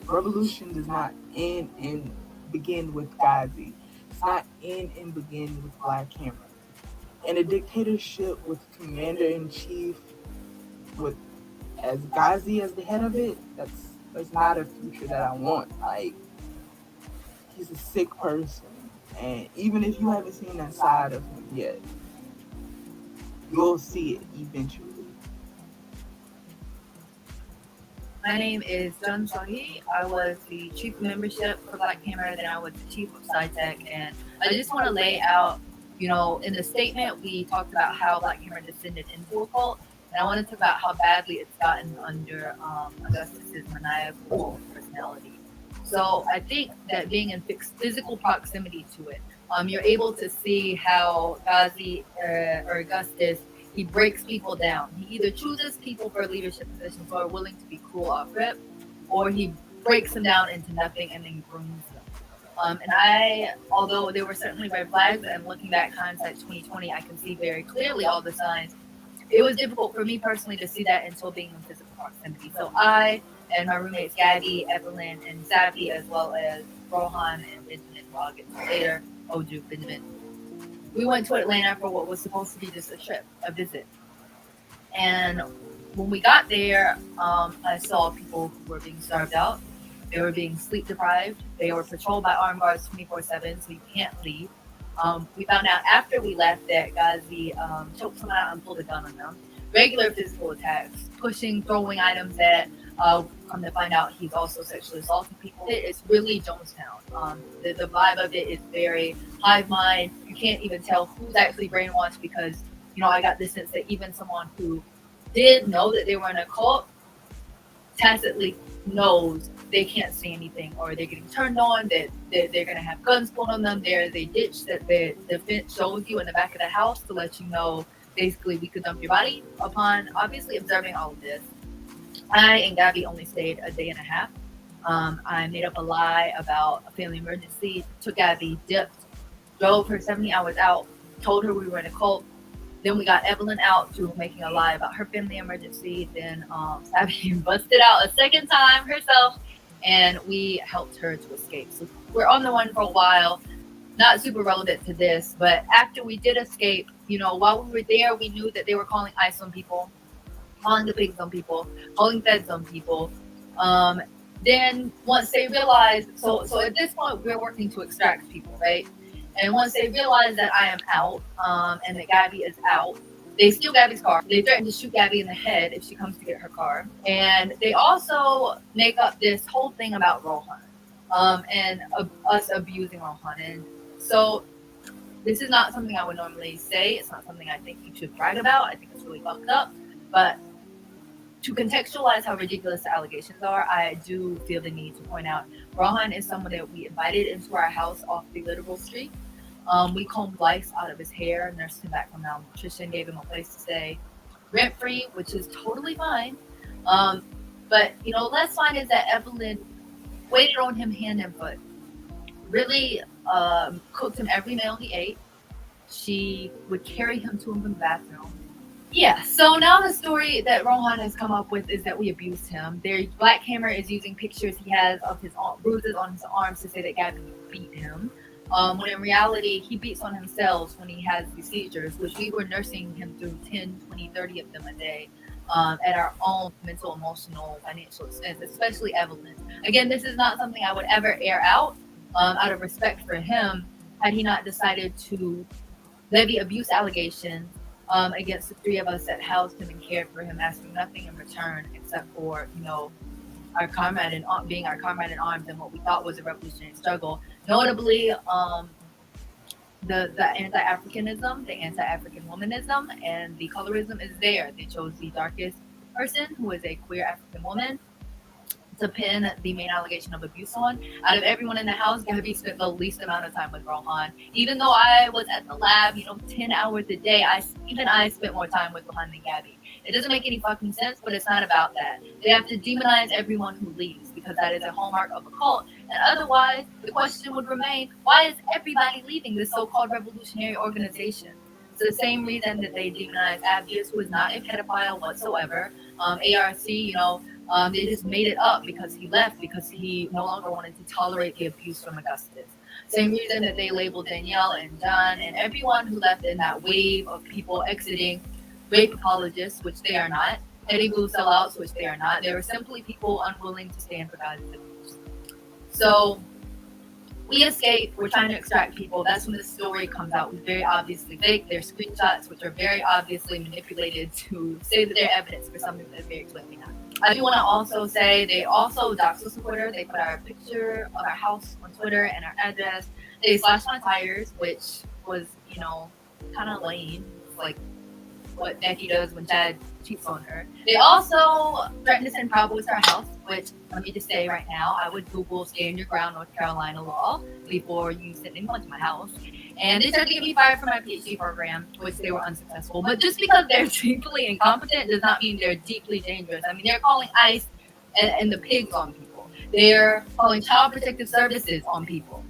revolution does not end and begin with Ghazi. It's not end and begin with Black Hammer. And a dictatorship with commander-in-chief, with as Ghazi as the head of it, that's not a future that I want. Like, he's a sick person. And even if you haven't seen that side of him yet, you'll see it eventually. My name is Jun Sohee. I was the chief of membership for Black Hammer, then I was the chief of SciTech. And I just want to lay out, in the statement, we talked about how Black Hammer descended into a cult. And I want to talk about how badly it's gotten under Augustus's maniacal personality. So I think that being in physical proximity to it, you're able to see how Ghazi or Augustus, he breaks people down. He either chooses people for leadership positions who are willing to be cruel off rip, or he breaks them down into nothing and then grooms them. And although there were certainly red flags, and looking back hindsight 2020, I can see very clearly all the signs. It was difficult for me personally to see that until being in physical proximity. So I and my roommates Gabby, Evelyn, and Zappy, as well as Rohan and Benjamin, who I'll get to later, Oju, Benjamin, we went to Atlanta for what was supposed to be just a trip, a visit. And when we got there, I saw people who were being starved out. They were being sleep deprived. They were patrolled by armed guards 24/7, so you can't leave. We found out after we left that Ghazi choked someone out and pulled a gun on them. Regular physical attacks, pushing, throwing items at. Come to find out, he's also sexually assaulting people. It's really Jonestown. The vibe of it is very hive mind. You can't even tell who's actually brainwashed because, I got this sense that even someone who did know that they were in a cult tacitly knows they can't say anything, or they're getting turned on, that they're going to have guns pulled on them. There's a ditch that the fence shows you in the back of the house to let you know, basically, we could dump your body. Upon obviously observing all of this, I and Gabby only stayed a day and a half. I made up a lie about a family emergency, took Gabby, dipped, drove her 70 hours out, told her we were in a cult. Then we got Evelyn out to making a lie about her family emergency. Then Gabby busted out a second time herself, and we helped her to escape. So we're on the run for a while. Not super relevant to this, but after we did escape, while we were there, we knew that they were calling ICE on people, calling the pigs on people, calling feds on people. Then once they realized, so at this point, we're working to extract people, right? And once they realized that I am out, and that Gabby is out, they steal Gabby's car. They threaten to shoot Gabby in the head if she comes to get her car. And they also make up this whole thing about Rohan, and us abusing Rohan. And so this is not something I would normally say. It's not something I think you should brag about. I think it's really fucked up. But to contextualize how ridiculous the allegations are, I do feel the need to point out Rohan is someone that we invited into our house off the Literal Street. We combed lice out of his hair, nursed him back from malnutrition, gave him a place to stay rent-free, which is totally fine. But, you know, less fine is that Evelyn waited on him hand and foot. Really cooked him every meal he ate. She would carry him to him from the bathroom. Yeah, so now the story that Rohan has come up with is that we abused him. Their Black Hammer is using pictures he has of his bruises on his arms to say that Gabby beat him. When in reality, he beats on himself when he has these seizures, which we were nursing him through 10, 20, 30 of them a day at our own mental, emotional, financial expense, especially Evelyn. Again, this is not something I would ever air out of respect for him had he not decided to levy abuse allegations against the three of us that housed him and cared for him, asking nothing in return except for, you know, our comrade and being our comrade in arms in what we thought was a revolutionary struggle. Notably, the anti-Africanism, the anti-African womanism, and the colorism is there. They chose the darkest person, who is a queer African woman, to pin the main allegation of abuse on. Out of everyone in the house, Gabby spent the least amount of time with Rohan. Even though I was at the lab, 10 hours a day, I spent more time with Rohan than Gabby. It doesn't make any fucking sense, but it's not about that. They have to demonize everyone who leaves because that is a hallmark of a cult. And otherwise, the question would remain, why is everybody leaving this so-called revolutionary organization? It's the same reason that they demonize Abdius, who is not a pedophile whatsoever. ARC, they just made it up because he left, because he no longer wanted to tolerate the abuse from Augustus. Same reason that they labeled Danielle and John and everyone who left in that wave of people exiting rape apologists, which they are not, Eddie Blue sellouts, which they are not. They were simply people unwilling to stand for God's abuse. So we escape, we're trying to extract people. That's when the story comes out. It's very obviously fake. There's screenshots which are very obviously manipulated to say that they're evidence for something that very clearly not. I do want to also say they also doxed us on Twitter. They put our picture of our house on Twitter and our address. They slashed my tires, which was, kind of lame. It's like what Becky does when Chad cheats on her. They also threatened to send Proud Boys to our house, which, let me just say right now, I would Google Stand Your Ground North Carolina law before you send anyone to my house. And they tried to get me fired from my PhD program, which they were unsuccessful. But just because they're deeply incompetent does not mean they're deeply dangerous. I mean, they're calling ICE and the pigs on people. They're calling Child Protective Services on people.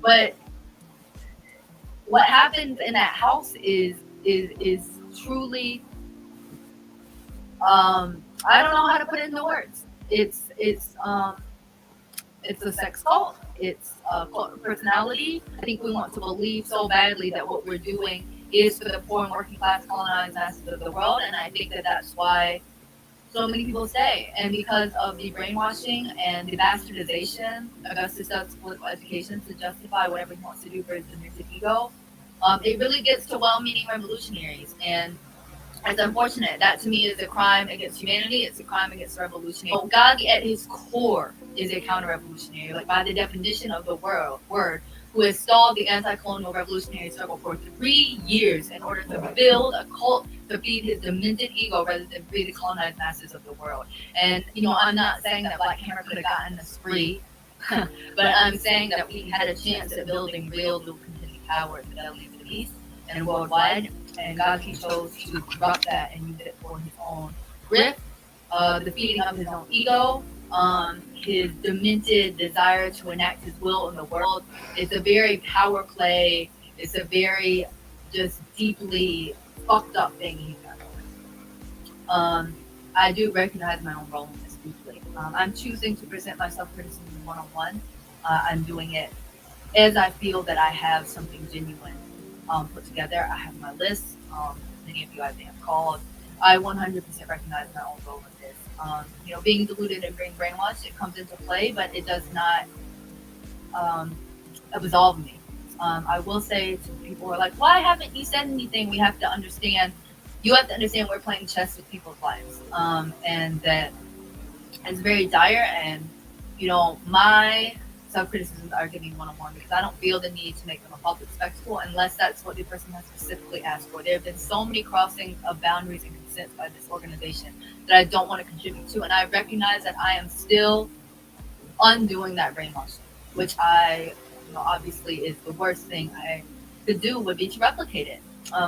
But what happens in that house is truly, I don't know how to put it into words. It's a sex cult. It's a cult of personality. I think we want to believe so badly that what we're doing is for the poor and working class colonized masses of the world, and I think that that's why so many people stay. And because of the brainwashing and the bastardization, Augustus does political education to justify whatever he wants to do for his demented ego. It really gets to well-meaning revolutionaries, and it's unfortunate. That to me is a crime against humanity. It's a crime against revolutionary. Gandhi at his core is a counter-revolutionary, like by the definition of the word, who has stalled the anti-colonial revolutionary struggle for 3 years in order to build a cult to feed his demented ego rather than feed the colonized masses of the world. And, I'm not saying that Black Hammer could have gotten us free, but I'm saying that we had a chance at building real contingent power in the Middle East and worldwide, and Gandhi chose to corrupt that and use it for his own grip, the feeding of his own ego, his demented desire to enact his will in the world. It's a very power play. It's a very just deeply fucked up thing he's done. I do recognize my own role in this deeply. I'm choosing to present my self-criticism one-on-one. I'm doing it as I feel that I have something genuine put together. I have my list. Many of you I may have called. I 100% recognize my own role in this. Being deluded and being brainwashed, it comes into play, but it does not absolve me. I will say to people who are like, why haven't you said anything? You have to understand we're playing chess with people's lives. And that it's very dire. And, my self-criticisms are giving one-on-one, because I don't feel the need to make them a public spectacle unless that's what the person has specifically asked for. There have been so many crossings of boundaries and consents by this organization that I don't want to contribute to, and I recognize that I am still undoing that brainwashing, which obviously is the worst thing I could do would be to replicate it.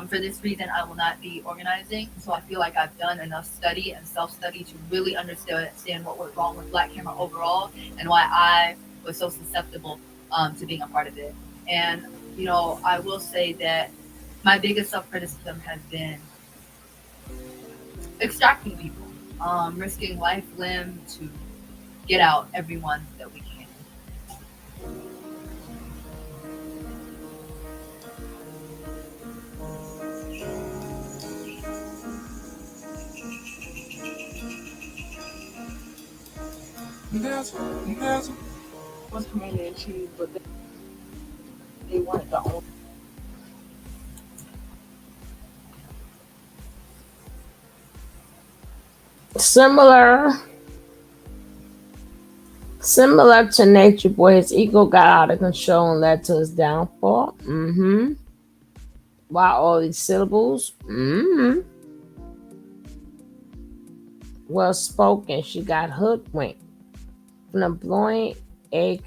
For this reason, I will not be organizing. So I feel like I've done enough study and self-study to really understand what went wrong with Black Camera overall and why I was so susceptible to being a part of it. And, I will say that my biggest self-criticism has been extracting people, risking life, limb to get out everyone that we can. Was commander in chief, but they wanted to own. Similar to Natureboy, his ego got out of control and led to his downfall. Why all these syllables? Well spoken, she got hoodwinked. From employing a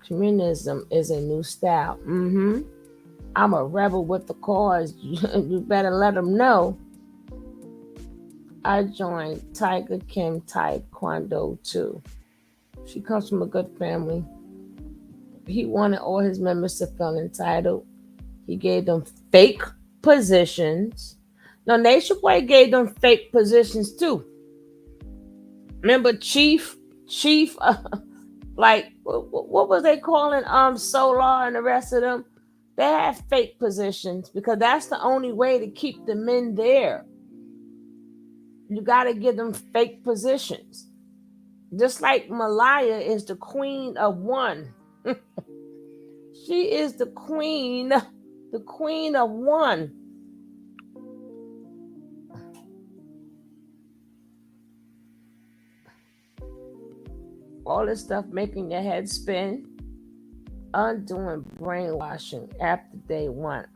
communism is a new style. I'm a rebel with the cause. You better let them know. I joined Tiger Kim Taekwondo too. She comes from a good family. He wanted all his members to feel entitled. He gave them fake positions. No, Natureboy gave them fake positions too. Remember Chief, like what was they calling Solar and the rest of them? They had fake positions because that's the only way to keep the men there. You got to give them fake positions. Just like Malaya is the queen of one. She is the queen of one. All this stuff making your head spin. Undoing brainwashing after day one.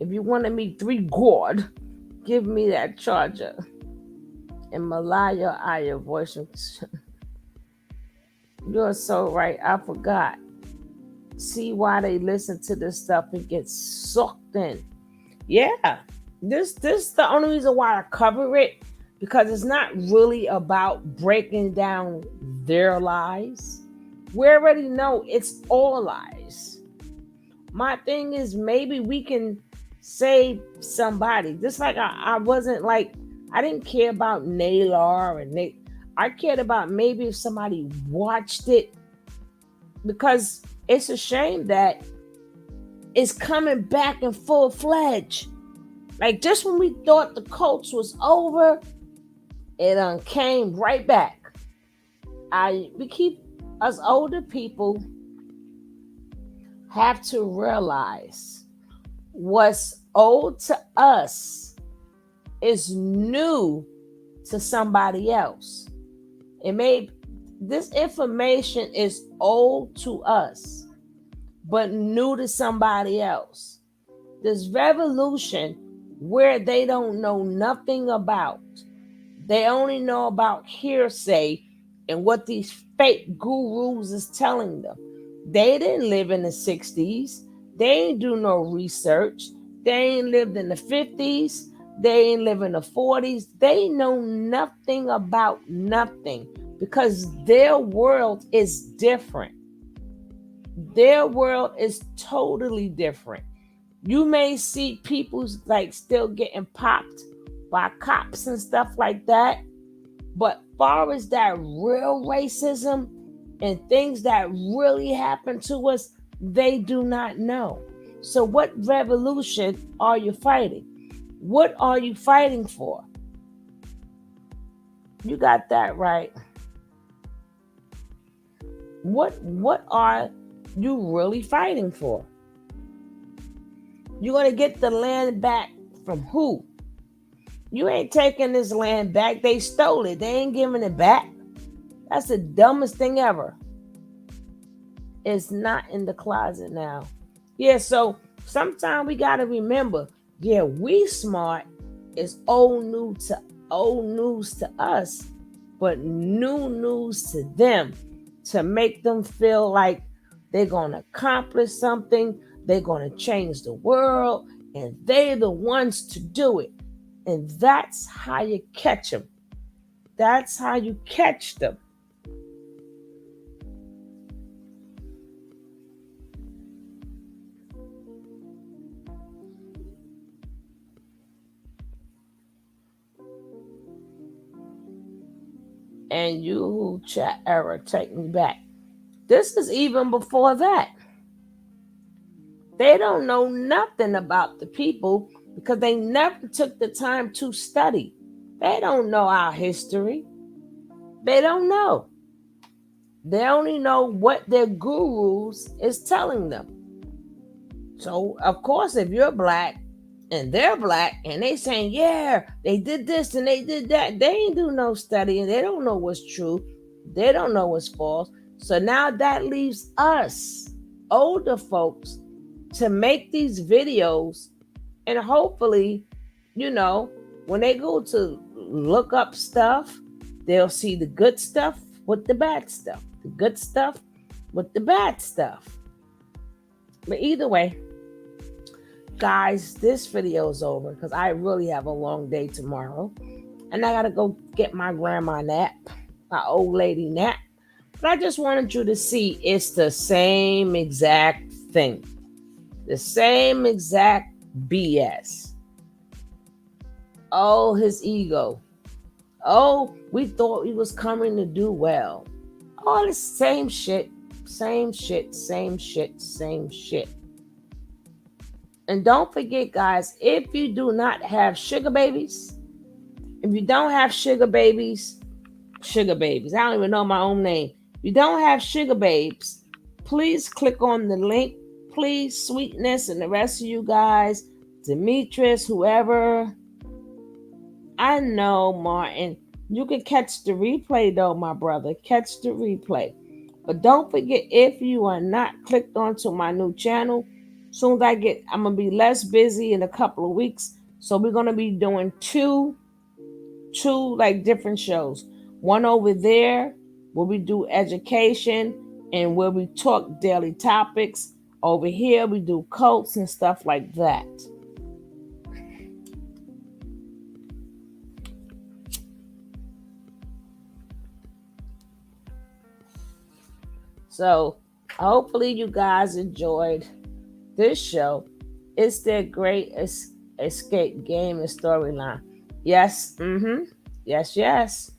If you want to meet 3 God, give me that charger. And Malaya, your voice. You're so right. I forgot. See why they listen to this stuff and get sucked in. Yeah. This is the only reason why I cover it, because it's not really about breaking down their lies. We already know it's all lies. My thing is, maybe we can save somebody. Just like I wasn't like, I didn't care about Naylor and Nate. I cared about maybe if somebody watched it, because it's a shame that it's coming back in full-fledged. Like, just when we thought the cults was over, it came right back. We keep, us older people have to realize what's old to us is new to somebody else. This information is old to us, but new to somebody else. This revolution where they don't know nothing about. They only know about hearsay and what these fake gurus is telling them. They didn't live in the 60s. They ain't do no research. They ain't lived in the 50s. They ain't live in the 40s. They know nothing about nothing because their world is different. Their world is totally different. You may see people like still getting popped by cops and stuff like that. But far as that real racism and things that really happen to us, they do not know. So what revolution are you fighting? What are you fighting for? You got that right. What are you really fighting for? You're going to get the land back from who? You ain't taking this land back. They stole it. They ain't giving it back. That's the dumbest thing ever. It's not in the closet now. Yeah, so sometimes we gotta remember, yeah, we smart. It's old news to us, but new news to them, to make them feel like they're gonna accomplish something, they're gonna change the world, and they're the ones to do it. And that's how you catch them. That's how you catch them. And you chat error, take me back. This is even before that. They don't know nothing about the people because they never took the time to study. They don't know our history. They don't know. They only know what their gurus is telling them. So, of course, if you're black and they're black and they saying, yeah, they did this and they did that, they ain't do no studying. They don't know what's true. They don't know what's false. So now that leaves us, older folks, to make these videos, and hopefully, when they go to look up stuff, they'll see the good stuff with the bad stuff, the good stuff with the bad stuff. But either way, guys, this video is over because I really have a long day tomorrow, and I gotta go get my grandma nap, my old lady nap. But I just wanted you to see it's the same exact thing. The same exact BS. Oh, his ego. Oh, we thought he was coming to do well. All the same shit, same shit, same shit, same shit. And don't forget, guys, if you do not have sugar babies, if you don't have sugar babies, I don't even know my own name. If you don't have sugar babes, please click on the link. Please, Sweetness and the rest of you guys, Demetrius, whoever. I know, Martin. You can catch the replay, though, my brother. Catch the replay. But don't forget, if you are not clicked onto my new channel, soon as I'm going to be less busy in a couple of weeks. So we're going to be doing two like different shows. One over there where we do education and where we talk daily topics. Over here, we do cults and stuff like that. So, hopefully you guys enjoyed this show. It's their great escape game and storyline. Yes, yes.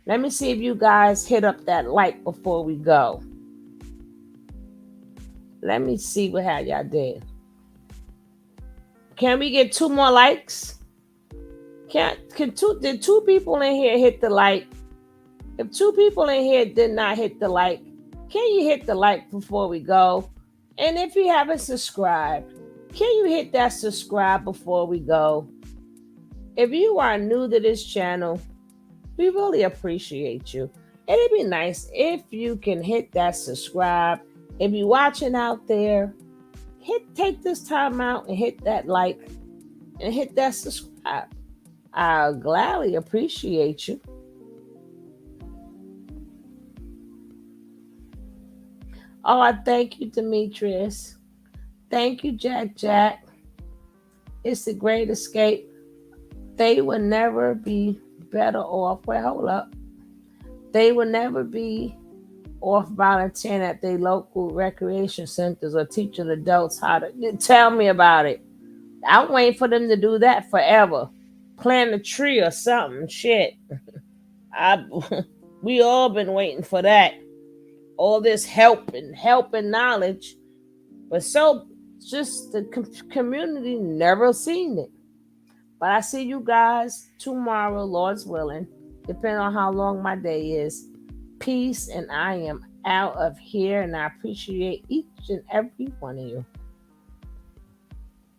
Let me see if you guys hit up that like before we go. Let me see how y'all did. Can we get 2 more likes? Did 2 people in here hit the like? If 2 people in here did not hit the like, can you hit the like before we go? And if you haven't subscribed, can you hit that subscribe before we go? If you are new to this channel, we really appreciate you. It'd be nice if you can hit that subscribe. If you're watching out there, take this time out and hit that like and hit that subscribe. I'll gladly appreciate you. Oh, I thank you, Demetrius. Thank you, Jack. It's the great escape. They will never be better off. Wait, hold up. They will never be off volunteering at their local recreation centers or teaching adults how to. Tell me about it. I'm waiting for them to do that forever. Plant a tree or something. Shit. We all been waiting for that. All this help and knowledge. But so just the community never seen it. But I see you guys tomorrow, Lord's willing, depending on how long my day is. Peace, and I am out of here, and I appreciate each and every one of you.